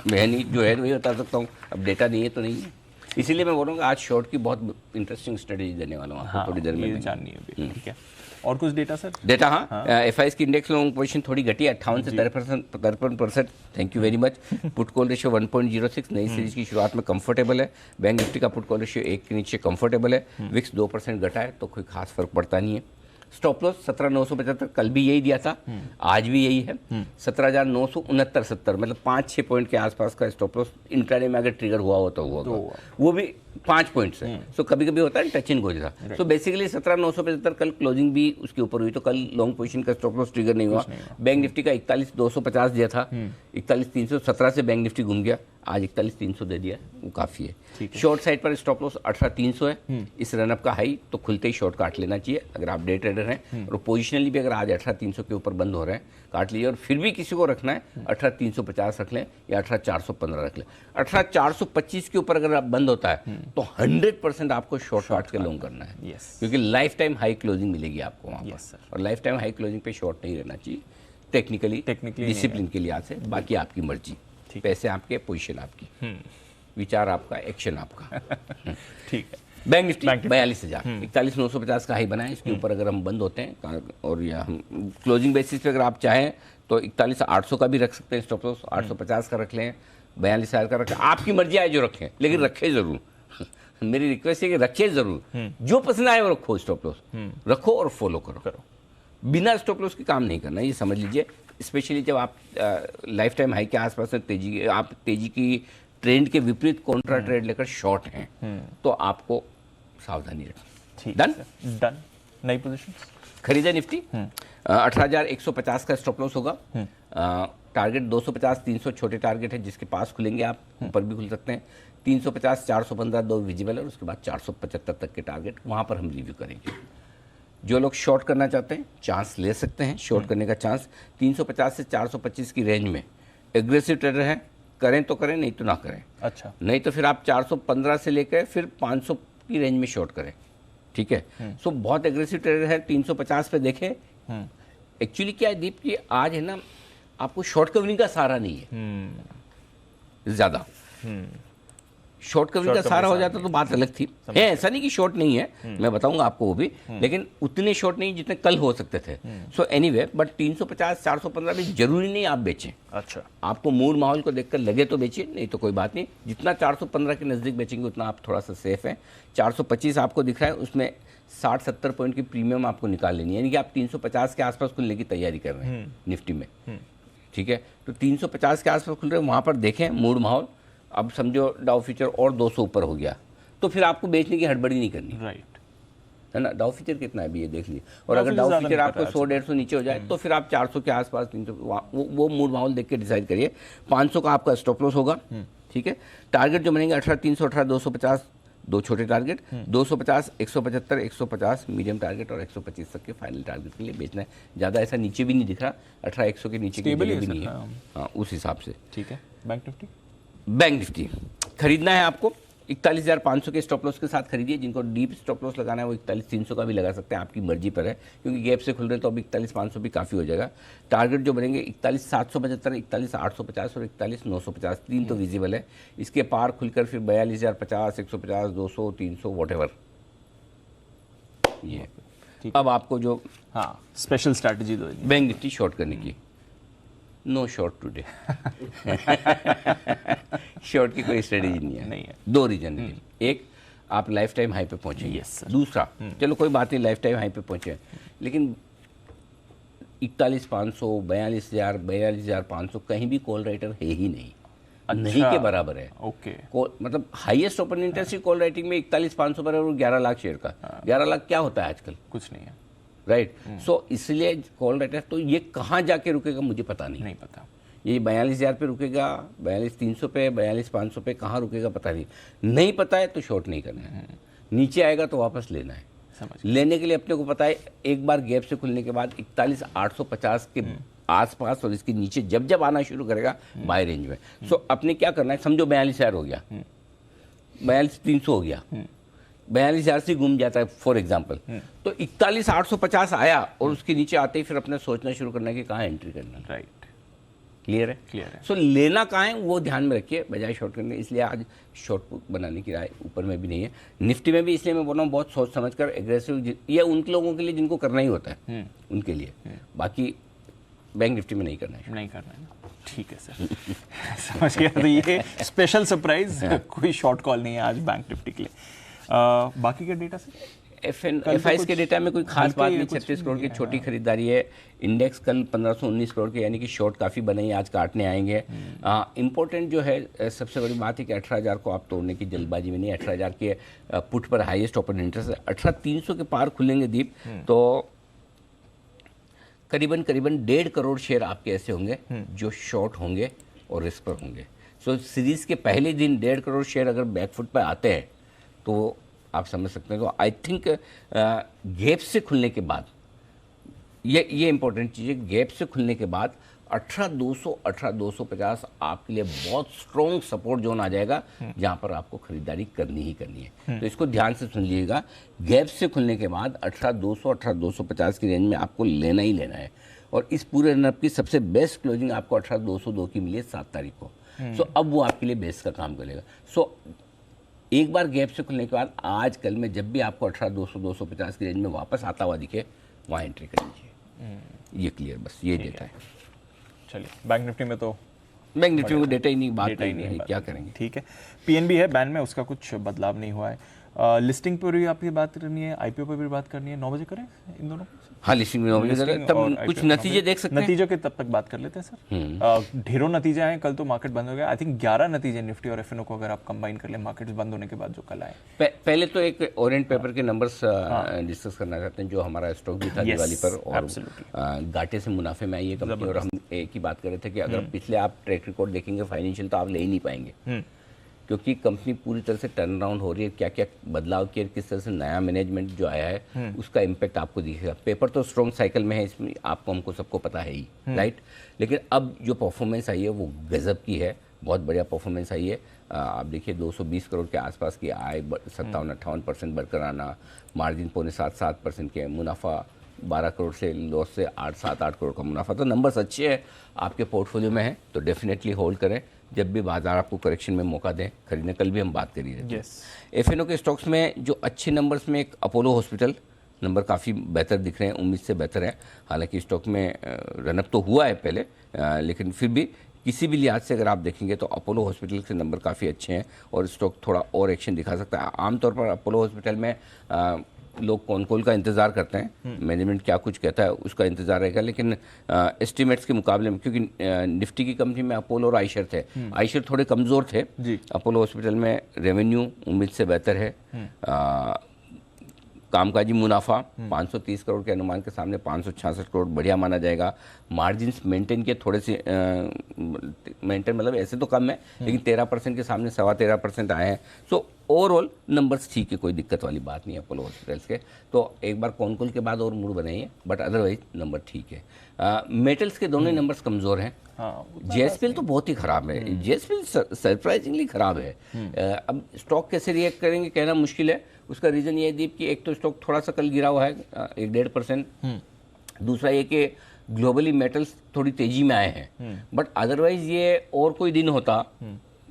मैं नहीं जो है वही बता सकता हूं। अब डेटा नहीं है तो नहीं है, इसीलिए मैं बोल रहा हूँ आज शॉर्ट की बहुत इंटरेस्टिंग स्ट्रेटेजी देने वाला हूँ आपको थोड़ी देर में जाननी है। ठीक है, और कुछ डेटा सर? डेटा हाँ, एफआईएस की इंडेक्स लॉन्ग पोजीशन थोड़ी घटी 58 से 53%। Thank you very much. Put call ratio 1.06 नई सीरीज की शुरुआत में कंफर्टेबल है। बैंक निफ्टी का पुट कॉल रेशियो 1 के नीचे कंफर्टेबल है। विक्स 2% घटा है तो कोई खास फर्क पड़ता नहीं है। स्टॉप लॉस 17,975 कल भी यही दिया था, आज भी यही है 17,969 मतलब 5-6 पॉइंट के आसपास का स्टॉप लॉस इंट्राडे में अगर ट्रिगर हुआ हो तो हुआ, वो भी 5 पॉइंट से। सो कभी कभी होता है टच एंड गो जैसा। सो बेसिकली 17,975 कल क्लोजिंग भी उसके ऊपर हुई तो कल लॉन्ग पोजीशन का स्टॉप लॉस ट्रिगर नहीं हुआ। बैंक निफ्टी का 41,250 दिया था, 41,317 से बैंक निफ्टी घूम गया। आज 41,300 दे दिया, वो काफ़ी है। शॉर्ट साइड पर स्टॉप लॉस 18,300 है। इस रनअप का हाई तो खुलते ही शॉर्ट काट लेना चाहिए अगर आप डे ट्रेडर हैं, और पोजिशनली भी अगर आज 18,300 के ऊपर बंद हो रहे हैं काट लीजिए। और फिर भी किसी को रखना है 18,350 रख लें या 18,415 रख लें। 18,425 के ऊपर अगर आप बंद होता है तो 100% आपको शॉर्ट काट के लॉन्ग करना है, क्योंकि लाइफ टाइम हाई क्लोजिंग मिलेगी आपको वहाँ पर, और लाइफ टाइम हाई क्लोजिंग पे शॉर्ट नहीं रहना चाहिए टेक्निकली डिसिप्लिन के लिहाज से। बाकी आपकी मर्जी, पैसे आपके, पोजीशन आपकी, विचार आपका, एक्शन आपका। ठीक है। बैंक निफ्टी 42,000, 41,950 का हाई बना है। इसके ऊपर अगर हम बंद होते हैं और या हम क्लोजिंग बेसिस पे अगर आप चाहें तो 41,800 का भी रख सकते हैं स्टॉप लॉस, 850 का रख लें, 42,000 का रखें, आपकी मर्जी आए जो रखें, लेकिन रखें जरूर। मेरी रिक्वेस्ट है कि रखिए जरूर, जो पसंद आए वो रखो, स्टॉप लॉस रखो और फॉलो करो। बिना स्टॉप लॉस के काम नहीं करना, ये समझ लीजिए। स्पेशली जब आप लाइफ टाइम हाई के आसपास में आप तेजी की ट्रेंड के विपरीत कॉन्ट्रा ट्रेड लेकर शॉर्ट हैं, तो आपको सावधानी रखनी। डन। नई पोजीशन खरीदे निफ्टी 18,150 का स्टॉप लॉस होगा। टारगेट 250, 300 छोटे टारगेट है जिसके पास खुलेंगे आप, ऊपर भी खुल सकते हैं। 350, 415 दो विजिबल है, उसके बाद 475 तक के टारगेट, वहाँ पर हम रिव्यू करेंगे। जो लोग शॉर्ट करना चाहते हैं चांस ले सकते हैं, शॉर्ट करने का चांस 350 से 425 की रेंज में। एग्रेसिव ट्रेडर हैं, करें तो करें, नहीं तो ना करें। अच्छा, नहीं तो फिर आप 415 से लेकर फिर 500 की रेंज में शॉर्ट करें, ठीक है। सो बहुत एग्रेसिव ट्रेडर है, 350 पे देखें। एक्चुअली क्या है दीप कि आज है ना, आपको शॉर्ट कवरिंग का सहारा नहीं है ज़्यादा। शॉर्ट कवरिंग का सहारा हो जाता तो बात अलग थी। है, ऐसा नहीं कि शॉर्ट नहीं है, मैं बताऊंगा आपको वो भी, लेकिन उतने शॉर्ट नहीं जितने कल हो सकते थे। सो एनीवे, बट 350, 415 भी जरूरी नहीं आप बेचें। अच्छा, आपको मूड माहौल को देखकर लगे तो बेचिए, नहीं तो कोई बात नहीं। जितना 415 के नज़दीक बेचेंगे उतना आप थोड़ा सा सेफ है। 425 आपको दिख रहा है, उसमें 60-70 पॉइंट की प्रीमियम आपको निकाल लेनी है, यानी कि आप 350 के आसपास खुलने की तैयारी कर रहे हैं निफ्टी में, ठीक है। तो 350 के आसपास खुल रहे हैं, वहाँ पर देखें मूड माहौल। अब समझो डाउ फ्यूचर और 200 ऊपर हो गया तो फिर आपको बेचने की हड़बड़ी नहीं करनी, राइट, है ना। डाउ फ्यूचर कितना है अभी ये देख लीजिए, और अगर डाउ फ्यूचर आपको 100-150 नीचे हो जाए तो फिर आप 400 के आसपास, 300, वो मूड माहौल देख के डिसाइड करिए। 500 का आपका स्टॉप लॉस होगा, ठीक है। टारगेट जो बनेंगे 18,300, 18,250 दो छोटे टारगेट, 250, 175, 150 मीडियम टारगेट और 125 तक के फाइनल टारगेट के लिए बेचना है। ज़्यादा ऐसा नीचे भी नहीं दिख रहा, 18,100 के नीचे की भी नहीं है, हाँ, उस हिसाब से, ठीक है। बैंक निफ्टी खरीदना है आपको 41,500 के स्टॉप लॉस के साथ खरीदिए। जिनको डीप स्टॉप लॉस लगाना है वो 41,300 का भी लगा सकते हैं, आपकी मर्जी पर है, क्योंकि गैप से खुल रहे हैं तो अभी 41,500 भी काफ़ी हो जाएगा। टारगेट जो बनेंगे 41,775, 41,850 और 41,950, 3 तो विजिबल है। इसके पार खुलकर फिर 42,050, 150, 200, 300 वॉटेवर। ये अब आपको जो स्पेशल स्ट्रैटेजी दो बैंक निफ्टी शॉर्ट करने की। No short today. शॉर्ट की कोई स्ट्रेटेजी नहीं है। दो रीजन है। एक, आप लाइफ टाइम हाई पे पहुंचे। दूसरा, चलो कोई बात नहीं, लाइफ टाइम हाई पे पहुंचे, लेकिन 41,500, 42,000, 42,500 कहीं भी कॉल राइटर है ही नहीं। अच्छा, नहीं के बराबर है। ओके, मतलब highest open interest call writing में 41,500 पर है और 11 लाख शेयर का। 11 लाख क्या होता है आजकल? कुछ नहीं है, राइट। सो इसलिए कॉल राइटर, तो ये कहाँ जाके रुकेगा मुझे पता नहीं पता। ये 42,000 पे रुकेगा, 42,300 पे, 42,500 पे कहाँ रुकेगा पता नहीं पता है तो शॉर्ट नहीं करना है। नीचे आएगा तो वापस लेना है। लेने के लिए अपने को पता है, एक बार गैप से खुलने के बाद 41,850 के आसपास और इसके नीचे जब जब आना शुरू करेगा बाय रेंज में। सो अपने क्या करना है, समझो 42,000 हो गया, 42,300 हो गया, 42,000 से घूम जाता है फॉर एग्जाम्पल, तो 41,850 आया और उसके नीचे आते ही फिर अपना सोचना शुरू करना है कि कहाँ एंट्री करना है। राइट, क्लियर है? क्लियर है। सो लेना कहाँ है वो ध्यान में रखिए बजाय शॉर्ट करने। इसलिए आज शॉर्ट बनाने की राय ऊपर में भी नहीं है, निफ्टी में भी। इसलिए मैं बोल रहा हूँ बहुत सोच समझ कर एग्रेसिव, ये उन लोगों के लिए जिनको करना ही होता है उनके लिए, बाकी बैंक निफ्टी में नहीं करना है। ठीक है सर, समझ गया। तो ये स्पेशल सरप्राइज, कोई शॉर्ट कॉल नहीं है आज बैंक निफ्टी के लिए। बाकी के डेटा से एफआईएस के डेटा में कोई खास बात नहीं। 36 करोड़ की छोटी खरीदारी है। इंडेक्स कल 1519 करोड़ के, यानी कि शॉर्ट काफ़ी बने हैं, आज काटने आएंगे। इम्पोर्टेंट जो है सबसे बड़ी बात है कि 18,000 को आप तोड़ने की जल्दबाजी में नहीं। 18,000 के पुट पर हाईएस्ट ओपन इंटरेस्ट है। 18,300 के पार खुलेंगे दीप तो करीबन 1.5 करोड़ शेयर आपके ऐसे होंगे जो शॉर्ट होंगे और रिस्क पर होंगे। सो सीरीज़ के पहले दिन 1.5 करोड़ शेयर अगर बैकफुट पर आते हैं तो आप समझ सकते हैं। तो आई थिंक गैप से खुलने के बाद ये इंपॉर्टेंट चीज़ है, गैप से खुलने के बाद 18,200 18,250 आपके लिए बहुत स्ट्रॉन्ग सपोर्ट जोन आ जाएगा, जहां पर आपको खरीदारी करनी ही करनी है। तो इसको ध्यान से सुन लीजिएगा, गैप से खुलने के बाद 18,200 18,250 की रेंज में आपको लेना ही लेना है। और इस पूरे रनअप की सबसे बेस्ट क्लोजिंग आपको 18,202 की मिली है 7 तारीख को। सो अब वो आपके लिए बेस का काम करेगा। सो एक बार गैप से खुलने के बाद आज कल में जब भी आपको 18,200 250 की रेंज में वापस आता हुआ दिखे, वहाँ एंट्री कर लीजिए। ये क्लियर, बस ये डेटा है। चलिए, बैंक निफ्टी में तो बैंक निफ्टी में डेटा ही नहीं, बात ही नहीं है, क्या करेंगे। ठीक है, पीएनबी है बैन में, उसका कुछ बदलाव नहीं हुआ है। लिस्टिंग पर भी आपकी बात करनी है, आईपीओ पर भी बात करनी है। 9 बजे करें इन दोनों? हाँ, लिस्टिंग में 9 बजे करें, तब कुछ नतीजे देख सकते हैं। नतीजों के तब तक बात कर लेते हैं सर। ढेरों नतीजे आए, कल तो मार्केट बंद हो गया। आई थिंक 11 नतीजे निफ्टी और एफएनओ को अगर आप कंबाइन कर ले मार्केट्स बंद होने के बाद जो कल आए। पहले तो एक ओरिएंट पेपर के नंबर्स डिस्कस करना चाहते हैं, जो हमारा स्टॉक भी था दिवाली पर और घाटे से मुनाफे में आई है कंपनी। और हम एक ही बात कर रहे थे कि अगर पिछले आप ट्रैक रिकॉर्ड देखेंगे फाइनेंशियल, तो आप ले ही नहीं पाएंगे, क्योंकि कंपनी पूरी तरह से टर्न अराउंड हो रही है। क्या क्या बदलाव किया, किस तरह से नया मैनेजमेंट जो आया है उसका इम्पैक्ट आपको दिखेगा। पेपर तो स्ट्रॉन्ग साइकिल में है, इसमें आपको हमको सबको पता है ही, राइट। लेकिन अब जो परफॉर्मेंस आई है वो गजब की है, बहुत बढ़िया परफॉर्मेंस आई है। आप देखिए 220 करोड़ के आसपास की आय 57-58% बढ़कर आना, मार्जिन 7.5-7% के, मुनाफा 12 करोड़ से लॉस से 8-7-8 करोड़ का मुनाफा। तो नंबर्स अच्छे हैं, आपके पोर्टफोलियो में है तो डेफिनेटली होल्ड करें। जब भी बाजार आपको करेक्शन में मौका दें, खरीदने। कल भी हम बात कर रहे थे। एफएनओ के स्टॉक्स में जो अच्छे नंबर्स में एक अपोलो हॉस्पिटल नंबर काफ़ी बेहतर दिख रहे हैं, उम्मीद से बेहतर है। हालांकि स्टॉक में रनअप तो हुआ है पहले, लेकिन फिर भी किसी भी लिहाज से अगर आप देखेंगे तो अपोलो हॉस्पिटल के नंबर काफ़ी अच्छे हैं और स्टॉक थोड़ा और एक्शन दिखा सकता है। आमतौर पर अपोलो हॉस्पिटल में लोग कौन कॉल का इंतज़ार करते हैं, मैनेजमेंट क्या कुछ कहता है उसका इंतज़ार रहेगा। लेकिन एस्टिमेट्स के मुकाबले में, क्योंकि निफ्टी की कंपनी में अपोलो और आइशर थे, आइशर थोड़े कमज़ोर थे जी। अपोलो हॉस्पिटल में रेवेन्यू उम्मीद से बेहतर है। कामकाजी मुनाफा 530 करोड़ के अनुमान के सामने 566 करोड़ बढ़िया माना जाएगा। मार्जिन्स मेंटेन के थोड़े से मेंटेन मतलब ऐसे तो कम है, लेकिन 13% के सामने 13.25% आए हैं। सो ओवरऑल नंबर्स ठीक है, कोई दिक्कत वाली बात नहीं है अपोलो हॉस्पिटल्स के। तो एक बार कॉल के बाद और मूड बनाइए, बट अदरवाइज नंबर ठीक है। मेटल्स के दोनों नंबर्स कमज़ोर हैं। जेएसपीएल तो बहुत ही ख़राब है, जेएसपीएल सरप्राइजिंगली ख़राब है। अब स्टॉक कैसे रिएक्ट करेंगे कहना मुश्किल है। उसका रीज़न ये है दीप कि एक तो स्टॉक थोड़ा सा कल गिरा हुआ है 1-1.5%। दूसरा ये कि ग्लोबली मेटल्स थोड़ी तेज़ी में आए हैं, बट अदरवाइज ये और कोई दिन होता,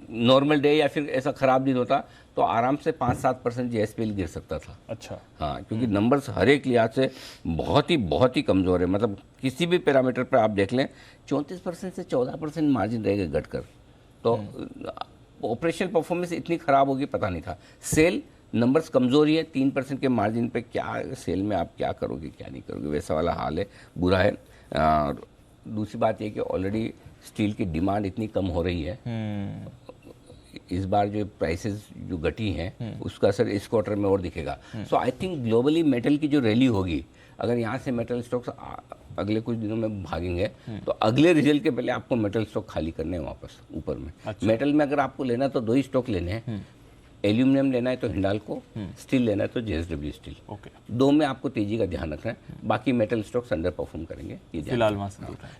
नॉर्मल डे या फिर ऐसा ख़राब दिन होता, तो आराम से 5-7% जेएसपीएल गिर सकता था। अच्छा, हाँ, क्योंकि नंबर्स हर एक लिहाज से बहुत ही कमज़ोर है। मतलब किसी भी पैरामीटर पर आप देख लें 34% से 14% मार्जिन रहेगा घटकर। तो ऑपरेशनल परफॉर्मेंस इतनी ख़राब होगी पता नहीं था। सेल नंबर्स कमज़ोरी है, 3% के मार्जिन पे क्या सेल में आप क्या करोगे क्या नहीं करोगे, वैसा वाला हाल है, बुरा है। और दूसरी बात ये कि ऑलरेडी स्टील की डिमांड इतनी कम हो रही है, इस बार जो प्राइसेस जो घटी हैं उसका असर इस क्वार्टर में और दिखेगा। सो आई थिंक ग्लोबली मेटल की जो रैली होगी, अगर यहाँ से मेटल स्टॉक्स अगले कुछ दिनों में भागेंगे तो अगले रिजल्ट के पहले आपको मेटल स्टॉक खाली करने हैं वापस ऊपर में। अच्छा। मेटल में अगर आपको लेना तो 2 ही स्टॉक लेने हैं, एल्यूमिनियम लेना है तो हिंडाल्को, स्टील लेना है तो जेएसडब्ल्यू स्टील। दो में आपको तेजी का ध्यान रखना है, बाकी मेटल स्टॉक्स अंडर परफॉर्म करेंगे। ये फिलहाल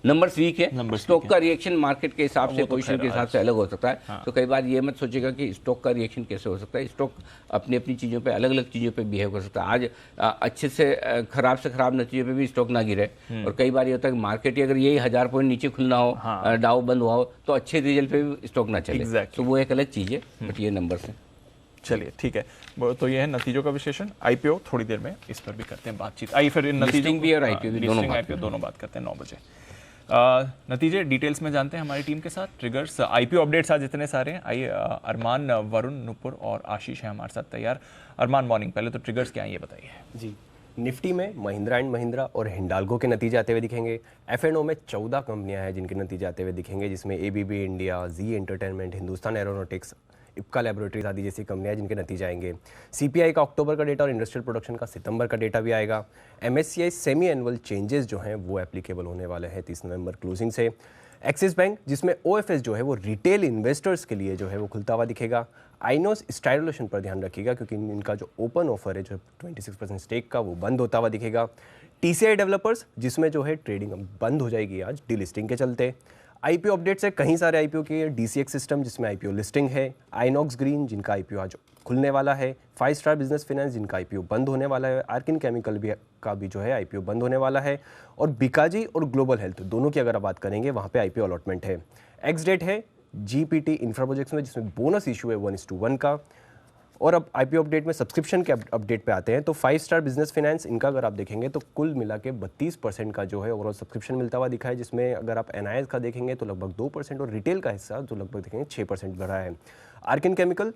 नंबर्स वीक है, स्टॉक का रिएक्शन मार्केट के हिसाब से, पोजीशन के हिसाब से अलग हो सकता है। तो कई बार ये मत सोचेगा कि स्टॉक का रिएक्शन कैसे हो सकता है। स्टॉक अपनी अपनी चीज़ों पे अलग अलग चीज़ों पे बिहेव कर सकता है। आज अच्छे से खराब नतीजे पे भी स्टॉक ना गिरे, और कई बार ये होता है कि मार्केट ही अगर यही 1000 पॉइंट नीचे खुलना हो, डाउ बंद हुआ हो, तो अच्छे रिजल्ट पे भी स्टॉक ना चले। तो वो एक अलग चीज़ है, बट ये नंबर्स हैं। चलिए ठीक है, तो ये है नतीजों का विश्लेषण। आईपीओ थोड़ी देर में इस पर भी करते हैं बातचीत। आइए फिर नतीजों भी और आईपीओ भी दोनों बात करते हैं 9 बजे। नतीजे डिटेल्स में जानते हैं हमारी टीम के साथ। ट्रिगर्स आईपीओ अपडेट्स आज इतने सारे हैं। आइए अरमान, वरुण, नुपुर और आशीष हैं हमारे साथ तैयार। अरमान, मॉर्निंग। पहले तो ट्रिगर्स क्या है ये बताइए। जी, निफ्टी में महिंद्रा एंड महिंद्रा और हिंडाल्को के नतीजे आते हुए दिखेंगे। एफएनओ में 14 कंपनियां हैं जिनके नतीजे आते हुए दिखेंगे, जिसमें ABB India, Zee entertainment, Hindustan aeronautics, Ipca laboratories आदि जैसी कंपनियां जिनके नतीजे आएंगे। सीपीआई का अक्टूबर का डेटा और इंडस्ट्रियल प्रोडक्शन का सितंबर का डेटा भी आएगा। एमएससीआई सेमी एनुअल चेंजेस जो हैं वो एप्लीकेबल होने वाले हैं 30 नवंबर क्लोजिंग से। एक्सिस बैंक जिसमें ओएफएस जो है वो रिटेल इन्वेस्टर्स के लिए जो है वो खुलता हुआ दिखेगा। आइनोस स्टाइलोशन पर ध्यान रखिएगा क्योंकि इनका जो ओपन ऑफर है जो 26% स्टेक का वो बंद होता हुआ दिखेगा। टीसीआई डेवलपर्स जिसमें जो है ट्रेडिंग बंद हो जाएगी आज डीलिस्टिंग के चलते। आईपीओ अपडेट से कई सारे आईपीओ की डीसीएक्स सिस्टम जिसमें आईपीओ लिस्टिंग है। आइनॉक्स ग्रीन जिनका आईपीओ आज खुलने वाला है। 5 स्टार बिजनेस फाइनेंस जिनका आईपीओ बंद होने वाला है। आर्किन केमिकल भी का भी जो है आईपीओ बंद होने वाला है। और बिकाजी और ग्लोबल हेल्थ दोनों की अगर आप बात करेंगे वहाँ पे आईपीओ अलॉटमेंट है। एक्स डेट है जीपीटी इंफ्रा प्रोजेक्ट्स में जिसमें बोनस इशू है 1:1 का। और अब आईपीओ अपडेट में सब्सक्रिप्शन के अपडेट पे आते हैं तो 5 स्टार बिजनेस फाइनेंस इनका अगर आप देखेंगे तो कुल मिला के 32% का जो है ओवरऑल सब्सक्रिप्शन मिलता हुआ दिखा है, जिसमें अगर आप एनआईएस का देखेंगे तो लगभग 2% और रिटेल का हिस्सा जो लगभग देखेंगे 6% बढ़ा है। आर्किन केमिकल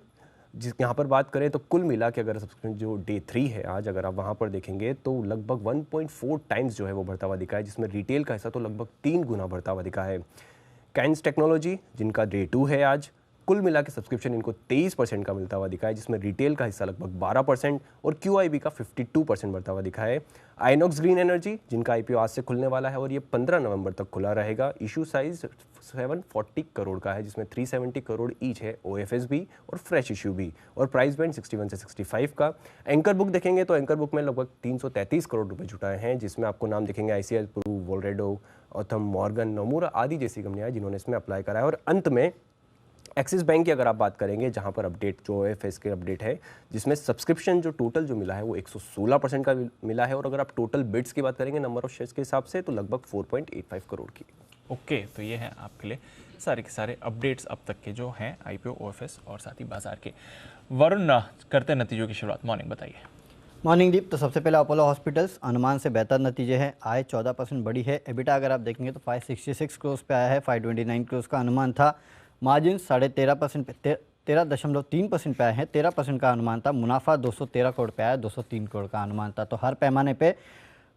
जिस यहाँ पर बात करें तो कुल मिला के अगर सब्सक्रिप्शन जो डे 3 है आज अगर आप वहाँ पर देखेंगे तो लगभग 1.4 टाइम्स जो है वो बढ़ता हुआ दिखा है, जिसमें रिटेल का हिस्सा तो लगभग 3 गुना बढ़ता हुआ दिखा है। कैंस टेक्नोलॉजी जिनका डे 2 है आज, कुल मिला के सब्सक्रिप्शन इनको 23% का मिलता हुआ दिखा है, जिसमें रिटेल का हिस्सा लगभग 12% और क्यूआईबी का 52% बढ़ता हुआ दिखा है। आइनॉक्स ग्रीन एनर्जी जिनका आईपीओ आज से खुलने वाला है और ये 15 नवंबर तक खुला रहेगा। इशू साइज 740 करोड़ का है, जिसमें 370 करोड़ ईच है ओएफएस भी और फ्रेश इशू भी, और प्राइस बैंड 61 से 65 का। एंकर बुक देखेंगे तो एंकर बुक में लगभग 333 करोड़ रुपए जुटाए हैं, जिसमें आपको नाम दिखेंगे आईसीआई प्रू, वोल्रेडो, ऑथम मॉर्गन, नोमुरा आदि जैसी कंपनियां जिन्होंने इसमें अप्लाई करा है। और अंत में एक्सिस बैंक की अगर आप बात करेंगे जहां पर अपडेट जो ओएफएस के अपडेट है, जिसमें सब्सक्रिप्शन जो टोटल जो मिला है वो 116% का मिला है, और अगर आप टोटल बिड्स की बात करेंगे नंबर ऑफ शेयर्स के हिसाब से तो लगभग 4.85 करोड़ की। ओके, तो ये है आपके लिए सारे के सारे अपडेट्स अब तक के जो हैं आईपीओ, ओएफएस और साथ ही बाजार के। वरुण, करते हैं नतीजों की शुरुआत। मॉर्निंग बताइए। मॉर्निंग दीप। तो सबसे पहले अपोलो हॉस्पिटल्स अनुमान से बेहतर नतीजे हैं, आय 14% बढ़ी है। एबिटा अगर आप देखेंगे तो 566 करोड़ पे आया है, 529 करोड़ का अनुमान था। मार्जिन 13.5% 13.3% पे आए हैं, 13% का अनुमान था। मुनाफा 213 करोड़ पे आया, 203 करोड़ का अनुमान था। तो हर पैमाने पे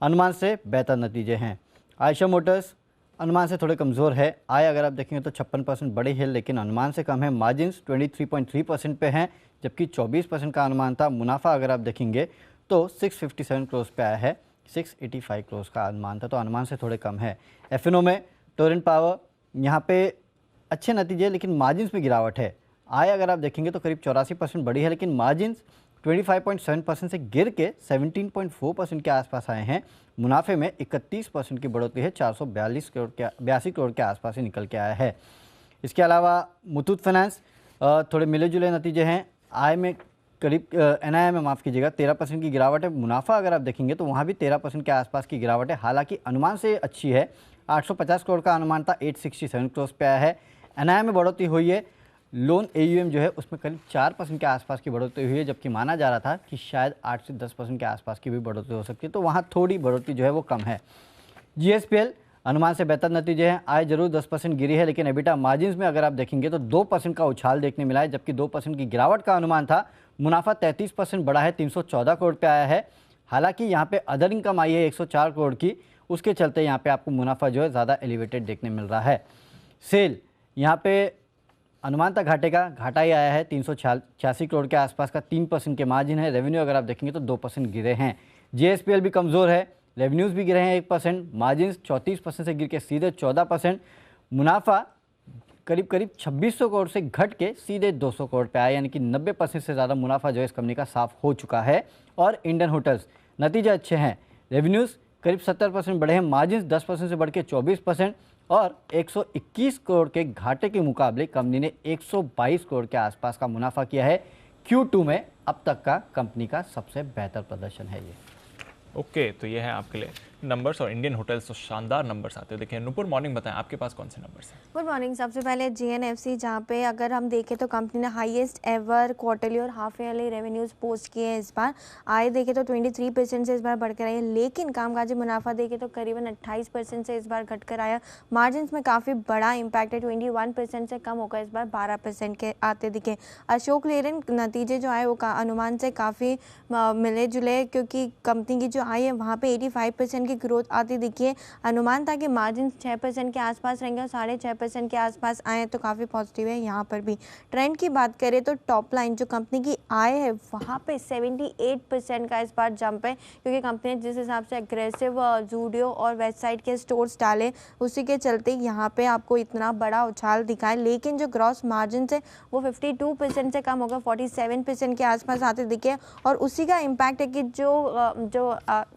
अनुमान से बेहतर नतीजे हैं। आयशा मोटर्स अनुमान से थोड़े कमज़ोर है, आय अगर आप देखेंगे तो 56% बढ़ी है लेकिन अनुमान से कम है। मार्जिन्स 23.3% पे हैं जबकि 24% का अनुमान था। मुनाफा अगर आप देखेंगे तो 657 करोड़ पे आया है, 685 करोड़ का अनुमान था, तो अनुमान से थोड़े कम है। एफएनओ में टोरेंट पावर यहाँ पे अच्छे नतीजे लेकिन मार्जिन्स में गिरावट है। आय अगर आप देखेंगे तो करीब 84% बढ़ी है लेकिन मार्जिन्स 25.7% से गिर के 17.4% के आसपास आए हैं। मुनाफे में 31% की बढ़ोतरी है, 82 करोड़ के आसपास ही निकल के आया है। इसके अलावा मुथूट फाइनेंस थोड़े मिले जुले नतीजे हैं। आय में करीब एनआईआई में माफ़ कीजिएगा 13% की गिरावट है। मुनाफा अगर आप देखेंगे तो वहाँ भी 13% के आसपास की गिरावट है, हालांकि अनुमान से अच्छी है। 850 करोड़ का अनुमान था, 867 करोड़ पे आया है। एनआईआई में बढ़ोतरी हुई है। लोन एयूएम जो है उसमें करीब 4% के आसपास की बढ़ोतरी हुई है, जबकि माना जा रहा था कि शायद 8 से 10% के आसपास की भी बढ़ोतरी हो सकती है, तो वहाँ थोड़ी बढ़ोतरी जो है वो कम है। जीएसपीएल अनुमान से बेहतर नतीजे हैं। आय जरूर 10% गिरी है लेकिन एबिटा मार्जिन्स में अगर आप देखेंगे तो 2% का उछाल देखने मिला है, जबकि 2% की गिरावट का अनुमान था। मुनाफा 33% बढ़ा है, 314 करोड़ पे आया है। हालांकि यहाँ पे अदर इनकम आई है 104 करोड़ की, उसके चलते यहाँ पे आपको मुनाफा जो है ज़्यादा एलिवेटेड देखने मिल रहा है। सेल यहाँ पे अनुमान था घाटे का, घाटा ही आया है 386 करोड़ के आसपास का, 3% के मार्जिन है। रेवेन्यू अगर आप देखेंगे तो 2% गिरे हैं। जीएसपीएल भी कमज़ोर है, रेवेन्यूज़ भी गिरे हैं 1%, मार्जिन 34% से गिर के सीधे 14%। मुनाफा करीब 2600 करोड़ से घट के सीधे 200 करोड़ पे आया, यानी कि 90% से ज़्यादा मुनाफा जो है इस कंपनी का साफ हो चुका है। और इंडियन होटल्स नतीजे अच्छे हैं, रेवेन्यूज़ करीब 70% बढ़े हैं, मार्जिन 10% से बढ़ के 24% और 121 करोड़ के घाटे के मुकाबले कंपनी ने 122 करोड़ के आसपास का मुनाफा किया है। Q2 में अब तक का कंपनी का सबसे बेहतर प्रदर्शन है ये। ओके, तो ये है आपके लिए नंबर्स और इंडियन होटल्स तो शानदार नंबर्स आते हैं। देखिए नुपुर, मॉर्निंग बताएं आपके पास कौन से नंबर्स हैं? Good morning. सबसे पहले जीएनएफसी, जहाँ पे अगर हम देखें तो कंपनी ने हाईएस्ट एवर क्वार्टरली और हाफ ईयरली रेवेन्यूज़ पोस्ट किए हैं इस बार। आय देखें तो 23% से इस बार बढ़कर आई है, लेकिन कामकाजी मुनाफा देखें तो करीबन 28% से इस बार घटकर आया। मार्जिन में काफ़ी बड़ा इम्पैक्ट है, 21% से कम होकर इस बार 12% के आते दिखे। अशोक लेलैंड नतीजे जो आए वो अनुमान से काफ़ी मिले जुले, क्योंकि कंपनी की जो जो आई है वहाँ पे 85% की ग्रोथ आती दिखी है। अनुमान था कि मार्जिन 6% के आसपास रहेंगे और 6.5% के आसपास आए तो काफ़ी पॉजिटिव है। यहाँ पर भी ट्रेंड की बात करें तो टॉप लाइन जो कंपनी की आय है वहाँ पे 78% का इस बार जंप है, क्योंकि कंपनी ने जिस हिसाब से एग्रेसिव जूडियो और वेबसाइट के स्टोर्स डाले उसी के चलते यहाँ पे आपको इतना बड़ा उछाल दिखाए। लेकिन जो ग्रॉस मार्जिन है वो 52% से कम होगा, 47% के आसपास आते दिखे और उसी का इम्पैक्ट है कि जो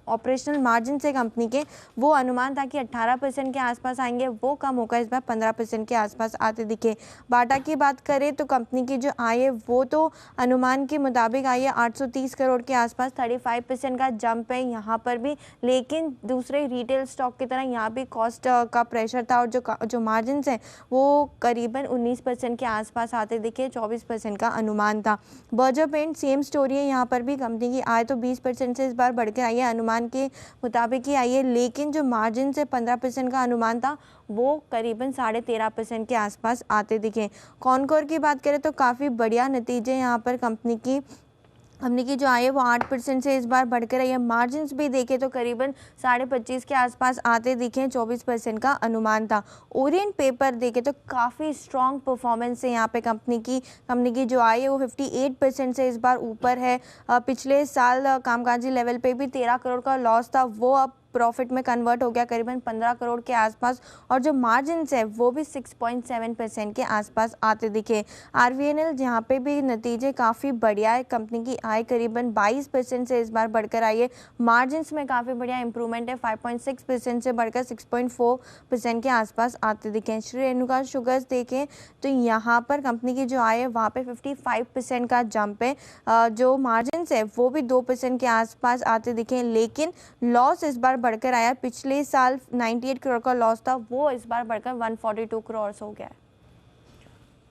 ऑपरेशनल मार्जिन है कंपनी के वो अनुमान था कि 18% के आसपास आएंगे, वो कम होकर इस बार 15% के आसपास आते दिखे। बाटा की बात करें तो कंपनी की जो आय है वो तो अनुमान के मुताबिक आई है 830 करोड़ के आसपास, 35% का जंप है यहाँ पर भी। लेकिन दूसरे रिटेल स्टॉक की तरह यहाँ भी कॉस्ट का प्रेशर था और जो मार्जिन है वो करीबन 19% के आसपास आते दिखे, 24% का अनुमान था। बर्जर पेंट सेम स्टोरी है, यहाँ पर भी कंपनी की आय तो 20% से इस बार बढ़कर आई है, अनुमान के मुताबिक ही आई है। लेकिन जो मार्जिन से 15% का अनुमान था वो करीबन 13.5% के आसपास आते दिखे। कॉनकोर की बात करें तो काफ़ी बढ़िया नतीजे यहाँ पर कंपनी की जो आय है वो 8% से इस बार बढ़कर आई है। मार्जिन्स भी देखें तो करीबन 25.5 के आसपास आते दिखे, 24% का अनुमान था। ओरिएंट पेपर देखें तो काफ़ी स्ट्रॉन्ग परफॉर्मेंस है यहाँ पे कंपनी की जो आय है वो 58% से इस बार ऊपर है। पिछले साल कामकाजी लेवल पे भी 13 करोड़ का लॉस था, वो अब प्रॉफिट में कन्वर्ट हो गया करीबन 15 करोड़ के आसपास और जो मार्जिन्स है वो भी 6.7% के आसपास आते दिखे। आरवीएनएल यहाँ पे भी नतीजे काफ़ी बढ़िया है, कंपनी की आय करीबन 22% से इस बार बढ़कर आई है। मार्जिन्स में काफ़ी बढ़िया इंप्रूवमेंट है, 5.6% से बढ़कर 6.4% के आसपास आते दिखे। श्री रेणुका शुगर्स देखें तो यहाँ पर कंपनी की जो आय है वहाँ पे 55% का जंप है, जो मार्जिन्स है वो भी 2% के आसपास आते दिखे। लेकिन लॉस इस बार बढ़कर आया, पिछले साल 98 करोड़ का लॉस था वो इस बार बढ़कर 142 करोड़ हो गया है।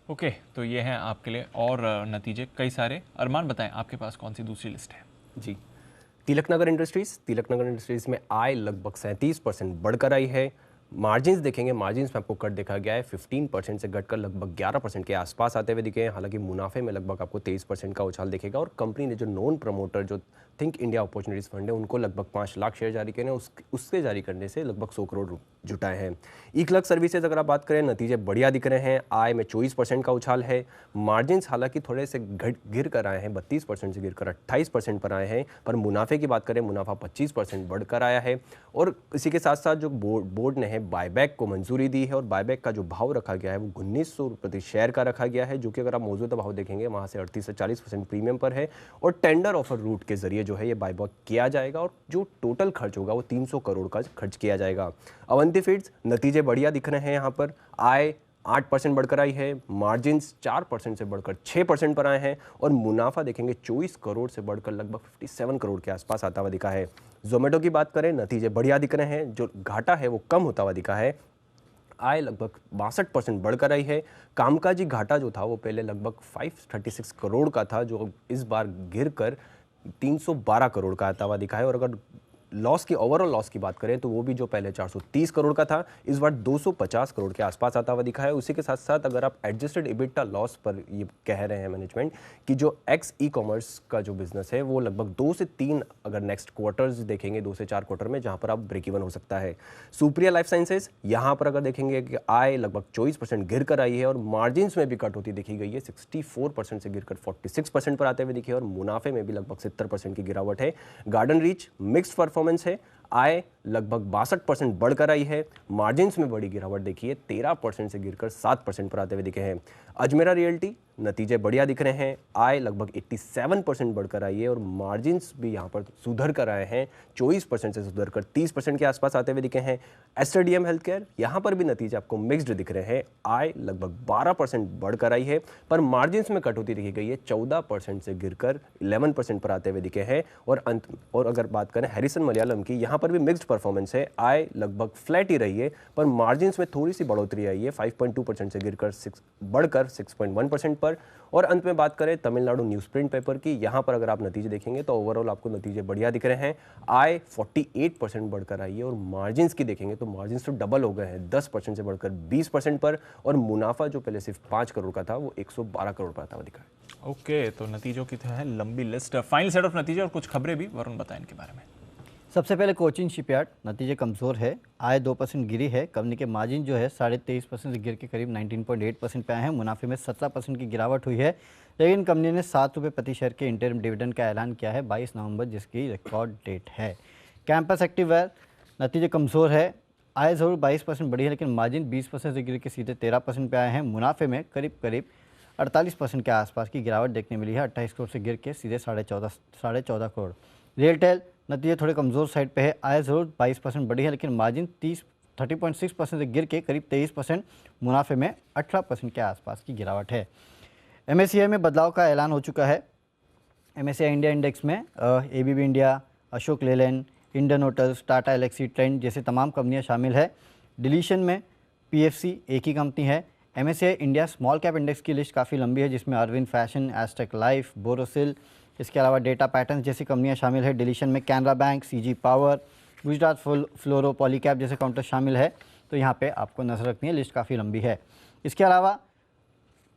ओके, तो ये हैं आपके लिए और नतीजे कई सारे। अरमान बताएं आपके पास कौन सी दूसरी लिस्ट है? जी, तिलकनगर इंडस्ट्रीज़ में आय लगभग 37% बढ़कर आई है। मार्जिन्स देखेंगे, मार्जिन्स में आपको कट देखा गया है 15% से घटकर लगभग 11% के आसपास आते हुए दिखे हैं। हालांकि मुनाफे में लगभग आपको 23% का उछाल दिखेगा और कंपनी ने जो नॉन प्रमोटर जो थिंक इंडिया अपॉर्चुनिटीज़ फंड है उनको लगभग 5 लाख शेयर जारी किए हैं, उसके जारी करने से लगभग 100 करोड़ जुटाए हैं। इक्लर्क्स सर्विसेज अगर आप बात करें, नतीजे बढ़िया दिख रहे हैं। आय में 24% का उछाल है। मार्जिन्स हालांकि थोड़े से गिर कर आए हैं, 32% से गिरकर 28% पर आए हैं, पर मुनाफे की बात करें, मुनाफा 25% बढ़कर आया है। और इसी के साथ साथ जो बोर्ड ने बायबैक को मंजूरी दी है और बायबैक का जो भाव रखा गया है वो 1900 प्रति शेयर का रखा गया है, जो कि अगर आप मौजूदा भाव देखेंगे वहाँ से 38 से 40% प्रीमियम पर है और टेंडर ऑफर रूट के जरिए जो है ये बायबैक किया जाएगा और जो टोटल खर्च होगा वो 300 करोड़ का खर्च किया जाएगा। अवंती फीड्स नतीजे बढ़िया दिख रहे हैं, यहाँ पर आय 8% बढ़कर आई है, मार्जिन्स 4% से बढ़कर 6% पर आए हैं और मुनाफा देखेंगे 24 करोड़ से बढ़कर लगभग 57 करोड़ के आसपास आता हुआ दिखा है। जोमेटो की बात करें, नतीजे बढ़िया दिख रहे हैं, जो घाटा है वो कम होता हुआ दिखा है। आय लगभग 62% बढ़कर आई है। कामकाजी घाटा जो था वो पहले लगभग 536 करोड़ का था, जो इस बार गिरकर 312 करोड़ का आता हुआ दिखा है। और अगर लॉस की ओवरऑल लॉस की बात करें तो वो भी जो पहले 430 करोड़ का था इस बार 250 करोड़ के आसपास आता हुआ दिखा है। उसी के साथ साथ अगर आप एडजस्टेड इबिटा लॉस पर ये कह रहे हैं मैनेजमेंट कि जो एक्स ई कॉमर्स का जो बिजनेस है वो लगभग 2 से 3 अगर नेक्स्ट क्वार्टर्स देखेंगे 2 से 4 क्वार्टर में जहां पर आप ब्रेक इवन हो सकता है। सुप्रिया लाइफ साइंसेज यहाँ पर अगर देखेंगे कि आय लगभग 24% गिर कर आई है और मार्जिन्स में भी कट होती दिखी गई है, 64% से गिरकर 46% पर आते हुए दिखे और मुनाफे में भी लगभग 70% की गिरावट है। गार्डन रीच मिक्स्ड परफॉर्मेंस है, आय लगभग 62% बढ़कर आई है, मार्जिन्स में बड़ी गिरावट देखी है, 13% से गिरकर 7% पर आते हुए दिखे हैं। अजमेरा रियल्टी नतीजे बढ़िया दिख रहे हैं, आय लगभग 87% बढ़कर आई है और मार्जिन्स भी यहाँ पर सुधर कर आए हैं, 24% से सुधर कर 30% के आसपास आते हुए दिखे हैं। एस्टरडीएम हेल्थ केयर यहाँ पर भी नतीजे आपको मिक्स्ड दिख रहे हैं, आय लगभग 12% बढ़कर आई है पर मार्जिन्स में कटौती दिखी गई है, 14% से गिरकर 11% पर आते हुए दिखे हैं। और अगर बात करें हैरिसन मलयालम की, यहाँ पर भी मिक्स्ड परफॉर्मेंस है, आय लगभग फ्लैट ही रही है पर मार्जिन्स में थोड़ी सी बढ़ोतरी आई है, 5.2% से गिरकर बढ़कर 6.1% पर। और अंत में बात करें तमिलनाडु न्यूज़ प्रिंट पेपर की, यहाँ पर अगर आप नतीजे देखेंगे तो ओवरऑल आपको नतीजे बढ़िया दिख रहे हैं, आय 48% बढ़कर आई है और मार्जिन्स की देखेंगे तो मार्जिन्स तो डबल हो गए हैं, 10% से बढ़कर 20% पर और मुनाफा जो पहले सिर्फ 5 करोड़ का था वो 112 करोड़ पर आता हुआ दिखा है। ओके, तो नतीजों की तो है लंबी लिस्ट। फाइनल सेट ऑफ नतीजे और कुछ खबरें भी वरुण बताएं इनके बारे में। सबसे पहले कोचिन शिपयार्ड, नतीजे कमज़ोर है, आय 2% गिरी है। कंपनी के मार्जिन जो है 23.5% से गिर के करीब 19.8% पे आए हैं। मुनाफे में 17% की गिरावट हुई है, लेकिन कंपनी ने 7 रुपये प्रति शेयर के इंटरिम डिविडेंड का ऐलान किया है 22 नवंबर, जिसकी रिकॉर्ड डेट है। कैंपस एक्टिववेयर, नतीजे कमज़ोर है, आय ज़रूर 22% बढ़ी है, लेकिन मार्जिन 20% से गिर के सीधे 13% पे आए हैं। मुनाफे में करीब 48% के आसपास की गिरावट देखने मिली है, 28 करोड़ से गिर के सीधे 14.5 करोड़। रियलटेल, नतीजे थोड़े कमज़ोर साइड पे है, आय ज़रूर 22% बढ़ी है, लेकिन मार्जिन 30.6% से गिर के करीब 23%, मुनाफे में 18% के आसपास की गिरावट है। MSCI में बदलाव का ऐलान हो चुका है। MSCI इंडिया इंडेक्स में ABB India, Ashok Leyland, Indian hotels, Tata Elxsi, Trent जैसे तमाम कंपनियां शामिल है। डिलीशन में PFC एक ही कंपनी है। MSCI India small cap index की लिस्ट काफ़ी लंबी है, जिसमें अरविंद फैशन, एस्टेक लाइफ, बोरोसिल, इसके अलावा डेटा पैटर्न्स जैसी कंपनियां शामिल है। डिलीशन में Canara bank, CG power, Gujarat fluoro, Polycab जैसे काउंटर शामिल है। तो यहाँ पे आपको नजर रखनी है, लिस्ट काफ़ी लंबी है। इसके अलावा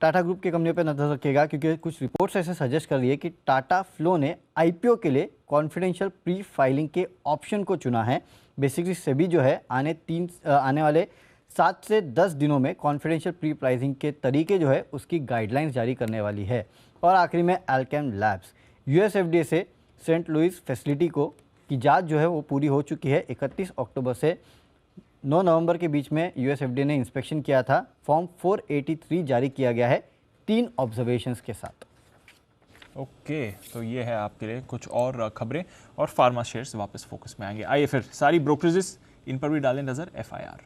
टाटा ग्रुप की कंपनियों पर नजर रखिएगा, क्योंकि कुछ रिपोर्ट्स ऐसे सजेस्ट कर रही है कि टाटा फ्लो ने IPO के लिए कॉन्फिडेंशियल प्री फाइलिंग के ऑप्शन को चुना है। बेसिकली सेबी जो है आने वाले 7 से 10 दिनों में कॉन्फिडेंशियल प्री प्राइसिंग के तरीके जो है उसकी गाइडलाइंस जारी करने वाली है। और आखिरी में अल्केम लैब्स, US FDA से सेंट लुइस फैसिलिटी की जांच जो है वो पूरी हो चुकी है। 31 अक्टूबर से 9 नवंबर के बीच में US FDA ने इंस्पेक्शन किया था। फॉर्म 483 जारी किया गया है 3 ऑब्जर्वेशंस के साथ। ओके, तो ये है आपके लिए कुछ और खबरें, और फार्मा शेयर्स वापस फोकस में आएंगे। आइए फिर सारी ब्रोकरेजेस, इन पर भी डालें नजर। FIR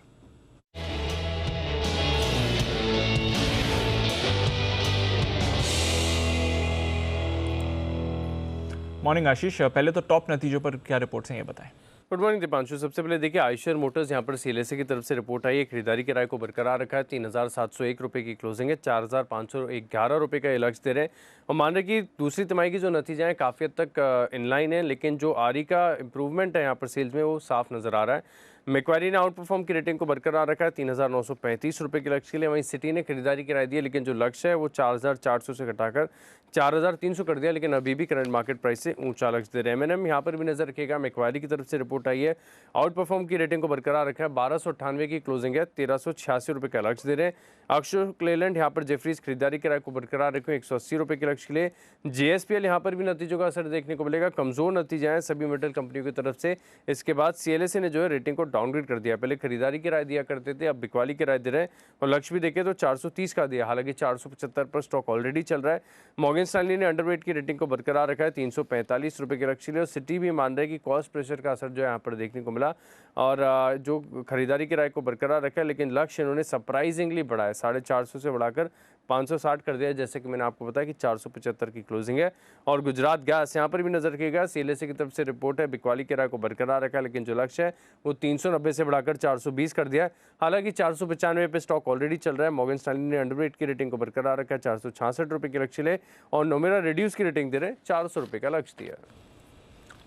मॉर्निंग आशीष, पहले तो टॉप नतीजों पर क्या रिपोर्ट्स हैं ये बताएं। Good morning Deepanshu. सबसे पहले देखिए आयशर मोटर्स यहाँ पर CLSA की तरफ से रिपोर्ट आई है। खरीदारी की राय को बरकरार रखा है, 3,701 रुपये की क्लोजिंग है, 4,511 रुपये का ये लक्ष्य दे रहे हैं। और मान रहे कि दूसरी तिमाही की जो नतीजा है काफ़ी हद तक इनलाइन है, लेकिन जो RE का इंप्रूवमेंट है यहाँ पर सेल्स में वो साफ नज़र आ रहा है। मैक्वारी ने आउट परफॉर्म की रेटिंग को बरकरार रखा है 3,935 रुपये के लक्ष्य के लिए। वहीं सिटी ने खरीदारी की राय दी है, लेकिन जो लक्ष्य है वो 4,400 से घटाकर 4,300 कर दिया, लेकिन अभी भी करंट मार्केट प्राइस से ऊंचा लक्ष्य दे रहे हैं। M&M यहाँ पर भी नजर रखिएगा। मैक्वारी की तरफ से रिपोर्ट आई है, आउट परफॉर्म की रेटिंग को बरकरार रखा है, 1298 की क्लोजिंग है, 1,386 रुपये का लक्ष्य दे रहे हैं। अशोक लेलैंड यहाँ पर जेफरीज खरीदारी की राय को बरकरार रखे 180 रुपये के लक्ष्य के लिए। JSPL यहाँ पर भी नतीजों का असर देखने को मिलेगा, कमजोर नतीजा है सभी मेटल कंपनियों की तरफ से। इसके बाद CLSA ने जो है रेटिंग को डाउनग्रेड कर दिया। पहले खरीदारी की राय दिया करते थे, अब बिकवाली की राय दे रहे हैं, और लक्ष्य भी देखें तो 430 का दिया, हालांकि 475 पर स्टॉक ऑलरेडी चल रहा है। मॉर्गन स्टैनली ने अंडरवेट की रेटिंग को बरकरार रखा है 345 रुपये के लक्ष्य के लिए। और सिटी भी मान रहे हैं कि कॉस्ट प्रेशर का असर जो है यहाँ पर देखने को मिला, और जो खरीदारी की राय को बरकरार रखा है, लेकिन लक्ष्य इन्होंने सरप्राइजिंगली बढ़ाया, 450 से बढ़ाकर 560 कर दिया, जैसे कि मैंने आपको बताया कि 475 की क्लोजिंग है। और गुजरात गैस यहाँ पर भी नजर रखिएगा, CLSA की तरफ से रिपोर्ट है, बिकवाली की राय को बरकरार रखा है, लेकिन जो लक्ष्य है वो 390 से बढ़ाकर 420 कर दिया है, हालांकि 495 पे स्टॉक ऑलरेडी चल रहा है। मॉर्गन स्टैनली ने अंडरवेट की रेटिंग को बरकरार रखा है 466 रुपये के लक्ष्य ले, और नोमेरा रिड्यूस की रेटिंग दे रहे हैं 400 रुपये का लक्ष्य दिया है।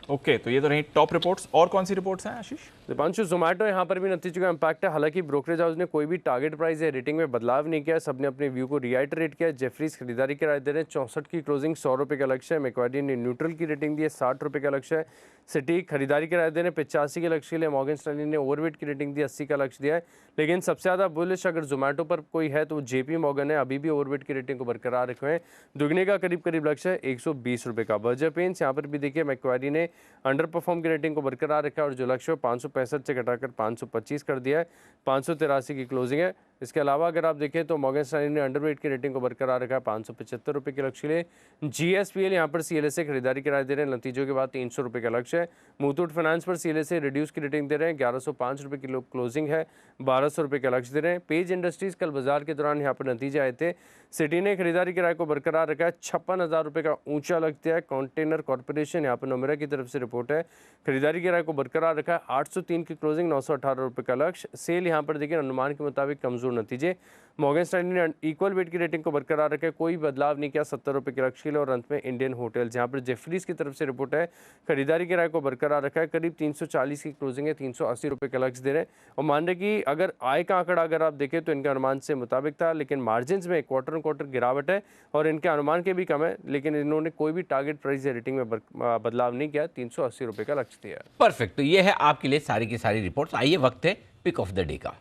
ओके, तो ये तो रही टॉप रिपोर्ट्स। और कौन सी रिपोर्ट्स हैं आशीष? दीपांशु, जोमेटो यहाँ पर भी नतीजों का इम्पैक्ट है, हालांकि ब्रोकरेज हाउस ने कोई भी टारगेट प्राइस या रेटिंग में बदलाव नहीं किया, सबने अपने व्यू को रिआइटरेट किया। जेफरीज खरीदारी की राय दे रहे हैं 64 की क्लोजिंग, 100 रुपये का लक्ष्य है। मैक्वारी ने न्यूट्रल की रेटिंग दी है, 60 रुपये का लक्ष्य है। सिटी खरीदारी की राय दे रहे हैं 85 के लक्ष्य के लिए। मॉर्गन स्टैनली ने ओवरवेट की रेटिंग दी, 80 का लक्ष्य दिया है, लेकिन सबसे ज़्यादा बुलिश अगर जोमेटो पर कोई है तो JP मॉर्गन है, अभी भी ओवरवेट की रेटिंग को बरकरार रखे हैं। दुगने का करीब लक्ष्य है 120 रुपये का। बर्जर पेंट्स यहाँ पर भी देखिए मैक्वारी ने अंडर परफॉर्म की रेटिंग को बरकरार रखा है, और जो लक्ष्य है 565 से घटाकर 525 कर दिया है, 583 की क्लोजिंग है। इसके अलावा अगर आप देखें तो मॉर्गन स्टैनली ने अंडरवेट की रेटिंग को बरकरार रखा है 575 रुपये के लक्ष्य के लिए। GSPL यहाँ पर CLSA खरीदारी की राय दे रहे हैं, नतीजों के बाद 300 रुपये का लक्ष्य है। मुथूट फाइनेंस पर CLSA रिड्यूस की रेटिंग दे रहे हैं, 1105 रुपये की क्लोजिंग है, 1200 रुपये का लक्ष्य दे रहे हैं। पेज इंडस्ट्रीज कल बाजार के दौरान यहाँ पर नतीजे आए थे, सिटी ने खरीदारी की राय को बरकरार रखा है, 56,000 रुपये का ऊंचा लक्ष्य दिया है। कंटेनर कॉर्पोरेशन यहाँ पर नोमेरा की तरफ से रिपोर्ट है, खरीदारी की राय को बरकरार रखा है, 803 की क्लोजिंग, 918 रुपये का लक्ष्य। सेल यहाँ पर देखिए अनुमान के मुताबिक कमजोर महत्वपूर्ण नतीजे। मॉर्गन स्टैनली ने इक्वल वेट की रेटिंग को बरकरार रखा है, कोई बदलाव नहीं किया 70 रुपये के लक्ष्य के लिए। और अंत में इंडियन होटल्स, जहाँ पर जेफरीज की तरफ से रिपोर्ट है, खरीदारी की राय को बरकरार रखा है, करीब 340 की क्लोजिंग है, 380 रुपये का लक्ष्य दे रहे हैं। और मान रहे कि अगर आय का आंकड़ा अगर आप देखें तो इनके अनुमान से मुताबिक था, लेकिन मार्जिन में क्वार्टर ऑन क्वार्टर गिरावट है और इनके अनुमान के भी कम है, लेकिन इन्होंने कोई भी टारगेट प्राइस या रेटिंग में बदलाव नहीं किया, 380 रुपये का लक्ष्य दिया। परफेक्ट। तो ये है आपके लिए सारी की सारी रिपोर्ट्स। आइए वक्त है पिक ऑफ द डे का।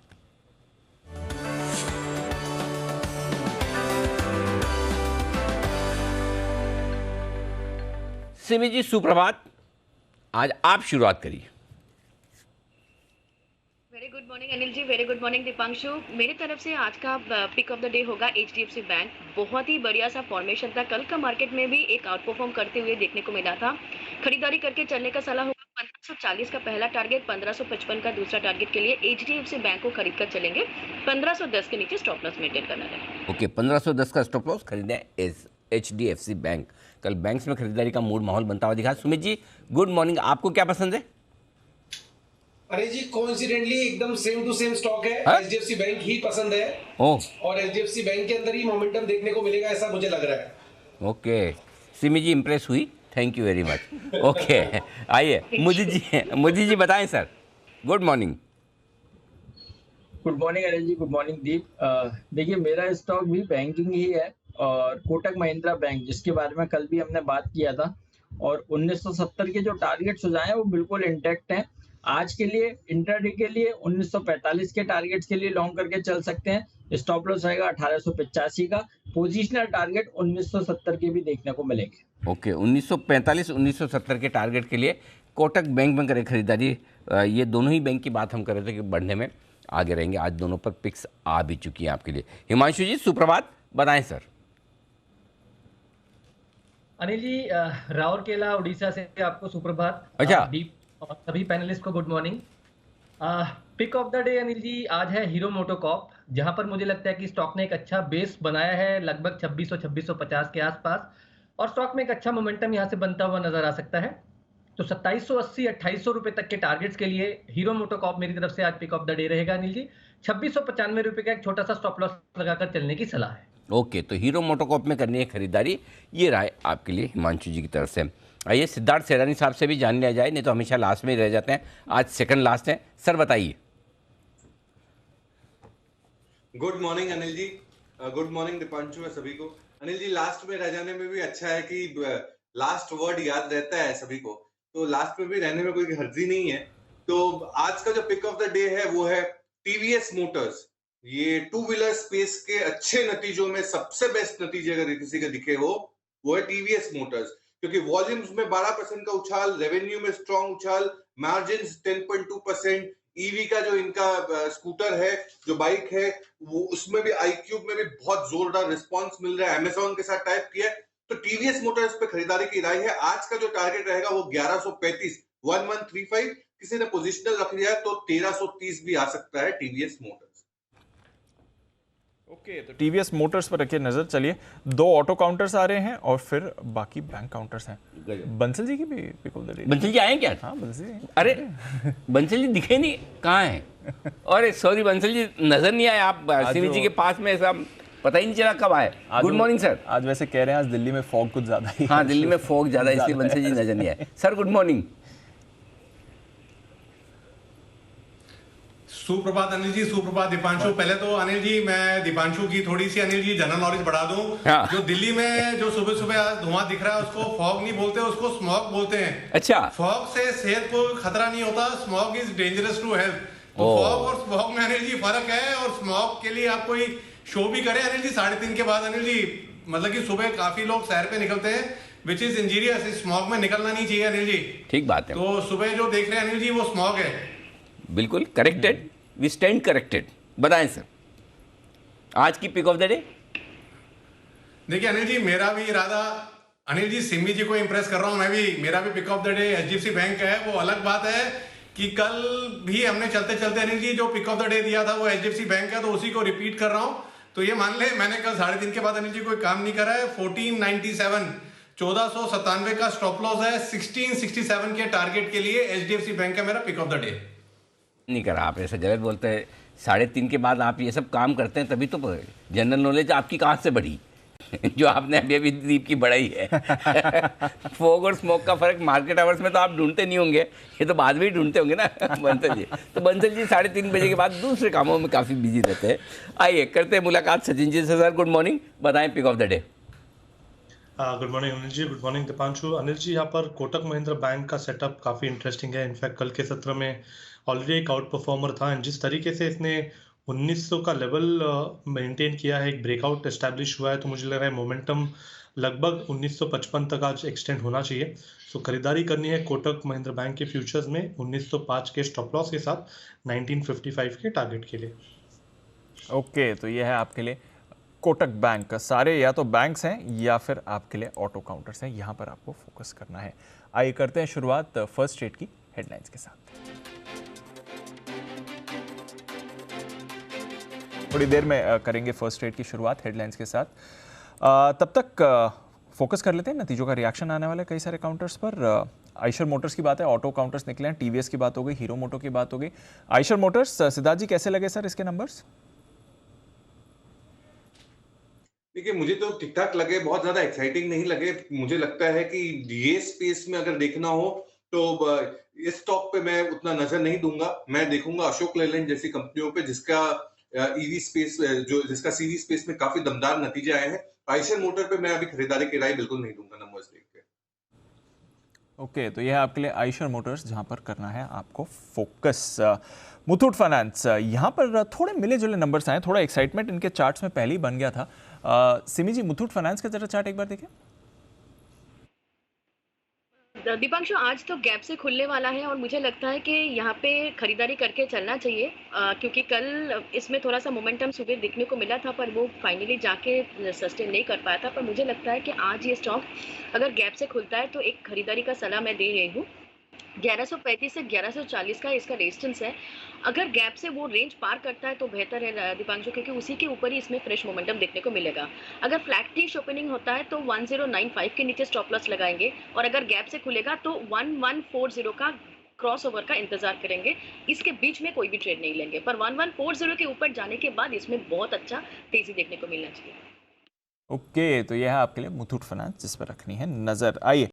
सिमी जी सुप्रभात, आज आप शुरुआत करिए। वेरी गुड मॉर्निंग अनिल जी, वेरी गुड मॉर्निंग दीपांशु। मेरी तरफ से आज का पिक ऑफ द डे होगा HDFC बैंक। बहुत ही बढ़िया सा फॉर्मेशन था, कल का मार्केट में भी एक आउट परफॉर्म करते हुए देखने को मिला था। खरीदारी करके चलने का सलाह होगा। 1540 का पहला टारगेट, 1555 का दूसरा टारगेट के लिए HDFC बैंक को खरीद कर चलेंगे। 1510 के नीचे स्टॉप लॉस मेंटेन करना है। ओके, 1510 का स्टॉप लॉस खरीदना है HDFC बैंक। कल बैंक्स में खरीदारी का मूड माहौल बनता हुआ दिखा। सुमित जी गुड मॉर्निंग, आपको क्या पसंद है? अरे जी कोइंसिडेंटली एकदम सेम टू सेम स्टॉक है, HDFC बैंक ही पसंद है। और HDFC बैंक के अंदर ही मोमेंटम देखने को मिलेगा, ऐसा मुझे लग रहा है। ओके, सिमी जी इंप्रेस हुई, thank you very much. Okay, आइए मोदी जी बताएं sir. Good morning. Good morning Anil ji, good morning Deep. देखिए मेरा स्टॉक भी बैंकिंग ही है और कोटक महिंद्रा बैंक, जिसके बारे में कल भी हमने बात किया था, और 1970 के जो टारगेट्स हो जाए वो बिल्कुल इंटैक्ट हैं। आज के लिए इंट्राडे के लिए 1945 के टारगेट्स के लिए लॉन्ग करके चल सकते हैं। स्टॉप लॉस रहेगा 1885 का। पोजिशनल टारगेट 1970 के भी देखने को मिलेंगे। ओके, 1945 1970 के टारगेट के लिए कोटक बैंक में करें खरीदारी। ये दोनों ही बैंक की बात हम कर रहे थे कि बढ़ने में आगे रहेंगे। आज दोनों पर पिक्स आ भी चुकी हैं आपके लिए। हिमांशु जी सुप्रभात, बताएं सर। अनिल जी राउरकेला उड़ीसा से आपको सुप्रभात। अच्छा, दीप और सभी पैनलिस्ट को good morning. Pick of the day Anil ji आज है हीरो मोटोकॉर्प, जहां पर मुझे लगता है कि स्टॉक ने एक अच्छा बेस बनाया है लगभग 2600-2650 के आसपास, और स्टॉक में एक अच्छा मोमेंटम यहां से बनता हुआ नजर आ सकता है। तो 2780-2800 रुपए तक के टारगेट्स के लिए हीरो मोटोकॉर्प मेरी तरफ से आज पिक ऑफ द डे रहेगा अनिल जी। 2695 रुपए का एक छोटा सा स्टॉप लॉस लगाकर चलने की सलाह है। ओके, तो हीरो मोटोकॉर्प में करनी है खरीदारी, ये राय आपके लिए हिमांशु जी की तरफ से। आइए सिद्धार्थ सेरानी साहब से भी जान लिया जाए, नहीं तो हमेशा लास्ट में ही रह जाते हैं। आज सेकंड लास्ट है, सर बताइए। Good morning Anil ji, good morning Deepanshu सभी को। अनिल जी लास्ट में रह जाने में भी अच्छा है कि लास्ट वर्ड याद रहता है सभी को, तो लास्ट में भी रहने में कोई हर्जी नहीं है। तो आज का जो पिक ऑफ द डे है वो है TVS मोटर्स। ये टू व्हीलर स्पेस के अच्छे नतीजों में सबसे बेस्ट नतीजे अगर किसी के दिखे हो वो है TVS मोटर्स, क्योंकि वॉल्यूम्स में 12% का उछाल, रेवेन्यू में स्ट्रॉन्ग उछाल, मार्जिन 10.2%, ईवी का जो इनका स्कूटर है, जो बाइक है, वो उसमें भी iQube में भी बहुत जोरदार रिस्पॉन्स मिल रहा है। अमेजॉन के साथ टाइप किया है, तो TVS मोटर्स पे खरीदारी की राय है। आज का जो टारगेट रहेगा वो 1135 1135, किसी ने पोजिशनल रख लिया है तो 1330 भी आ सकता है TVS मोटर्स। ओके, तो TVS मोटर्स पर रखिए नजर। चलिए, 2 ऑटो काउंटर्स आ रहे हैं और फिर बाकी बैंक काउंटर्स हैं। बंसल जी की भी pick of the day. Bansal ji आए क्या? हाँ बंसल जी। अरे बंसल जी दिखे नहीं, कहाँ हैं? अरे सॉरी बंसल जी, नजर नहीं आए आप सिमी जी के पास में, ऐसा पता ही नहीं चला कब आए। Good morning sir. आज वैसे कह रहे हैं आज दिल्ली में फॉग कुछ ज्यादा ही। हाँ दिल्ली में फॉग ज्यादा है, इसलिए बंसल जी नजर नहीं आए। Sir good morning. सुप्रभात अनिल जी, सुप्रभात दीपांशु। पहले तो अनिल जी मैं दीपांशु की थोड़ी सी अनिल जी जनरल नॉलेज बढ़ा दूं। हाँ। जो दिल्ली में जो सुबह सुबह धुआं दिख रहा है उसको फॉग नहीं बोलते, उसको स्मॉग बोलते हैं। अच्छा, फॉग से सेहत को खतरा नहीं होता, smog is dangerous to health. तो फॉग और स्मॉग में अनिल जी फर्क है, और स्मॉग के लिए आप कोई शो भी करें अनिल जी 3:30 के बाद अनिल जी, मतलब कि सुबह काफी लोग सैर पे निकलते हैं, विच इज इंजीरियस। इस स्मॉग में निकलना नहीं चाहिए अनिल जी। ठीक बात है। तो सुबह जो देख रहे हैं अनिल जी वो स्मॉग है। बिल्कुल करेक्टेड, वी स्टैंड करेक्टेड। बताएं सर आज की पिक ऑफ द डे। देखिए अनिल जी, मेरा भी इरादा अनिल जी सिमी जी को इंप्रेस कर रहा हूं मैं भी। मेरा भी pick of the day HDFC bank है। वो अलग बात है कि कल भी हमने चलते चलते अनिल जी जो पिक ऑफ द डे दिया था वो HDFC बैंक है, तो उसी को रिपीट कर रहा हूं। तो ये मान ले मैंने कल 3:30 के बाद अनिल जी कोई काम नहीं करा है। 1497 1497 का स्टॉप लॉस है। 1667 के टारगेट के लिए HDFC बैंक का मेरा पिक ऑफ द डे। नहीं करा आप, ऐसा गलत बोलते हैं। 3.5 के बाद आप ये सब काम करते हैं तभी तो जनरल नॉलेज आपकी कहाँ से बढ़ी जो आपने अभी अभी दीप की बढ़ाई है। फॉग और स्मोक का फर्क मार्केट आवर्स में तो आप ढूंढते नहीं होंगे, ये तो बाद में ही ढूंढते होंगे ना बंसल जी। तो बंसल जी 3:30 बजे के बाद दूसरे कामों में काफ़ी बिजी रहते हैं। आइए करते हैं मुलाकात सचिन जी से। सर गुड मॉर्निंग, बताएं pick of the day. Good morning Anil ji, good morning Deepanshu. Anil ji, यहाँ पर कोटक महिंद्रा बैंक का सेटअप काफ़ी इंटरेस्टिंग है। इनफैक्ट कल के सत्र में ऑलरेडी एक आउट परफॉर्मर था, एंड जिस तरीके से इसने 1900 का लेवल मेंटेन किया है, एक ब्रेकआउट एस्टैब्लिश हुआ है, तो मुझे लग रहा है मोमेंटम लगभग 1955 तक आज एक्सटेंड होना चाहिए। सो खरीदारी करनी है कोटक महिंद्रा बैंक के फ्यूचर्स में 1905 के स्टॉप लॉस के साथ 1955 के टारगेट के लिए। ओके, तो ये है आपके लिए कोटक बैंक। सारे या तो बैंक्स हैं या फिर आपके लिए ऑटो काउंटर्स हैं, यहाँ पर आपको फोकस करना है। आइए करते हैं शुरुआत फर्स्ट स्टेट की हेडलाइंस के साथ। थोड़ी देर में करेंगे फर्स्ट स्टेट की शुरुआत हेडलाइंस के साथ। तब तक फोकस कर लेते हैं, नतीजों का रिएक्शन आने वाला है कई सारे काउंटर्स पर। आइशर मोटर्स की बात है, ऑटो काउंटर्स निकले हैं, टीवीएस की बात हो गई, हीरो मोटो की बात हो गई। आइशर मोटर्स, सिद्धार्थ जी कैसे लगे सर इसके नंबर्स? देखिए, मुझे तो ठीक ठाक लगे, बहुत ज्यादा एक्साइटिंग नहीं लगे। मुझे लगता है कि ये स्पेस में अगर देखना हो तो इस स्टॉक पे मैं उतना नजर नहीं दूंगा। मैं देखूंगा अशोक लेलैंड जैसी कंपनियों पे जिसका ईवी स्पेस जिसका सीवी स्पेस में काफी दमदार नतीजे आए हैं। आइशर मोटर पे मैं अभी खरीदारी की राय बिल्कुल नहीं दूंगा नंबर्स देख के। ओके, तो यह है आपके लिए आइशर मोटर्स, जहां पर करना है आपको फोकस। मुथूट फाइनेंस, यहाँ पर थोड़े मिले जुले नंबर्स आए, थोड़ा एक्साइटमेंट इनके चार्ट्स में पहले ही बन गया था। सिमी जी, मुथूट फाइनेंस का जरा चार्ट एक बार देखें। दीपांशु, आज तो गैप से खुलने वाला है और मुझे लगता है कि यहाँ पे खरीदारी करके चलना चाहिए, क्योंकि कल इसमें थोड़ा सा मोमेंटम सुबह देखने को मिला था पर वो फाइनली जाके सस्टेन नहीं कर पाया था। पर मुझे लगता है कि आज ये स्टॉक अगर गैप से खुलता है तो एक खरीदारी का सलाह मैं दे रही हूँ। 1135 से 1140 का इसका रेजिस्टेंस है। अगर गैप से वो रेंज पार करता है तो बेहतर है दीपांशु, क्योंकि उसी के ऊपर ही इसमें फ्रेश मोमेंटम देखने को मिलेगा। अगर फ्लैटिश ओपनिंग होता है तो 1095 के नीचे स्टॉप लॉस लगाएंगे, और अगर गैप से खुलेगा तो 1140 का क्रॉस ओवर का इंतजार करेंगे। इसके बीच में कोई भी ट्रेड नहीं लेंगे, पर 1140 के ऊपर जाने के बाद इसमें बहुत अच्छा तेजी देखने को मिलना चाहिए। ओके, तो यह है आपके लिए मुथूट फाइनेंस, जिस पर रखनी है नजर। आइए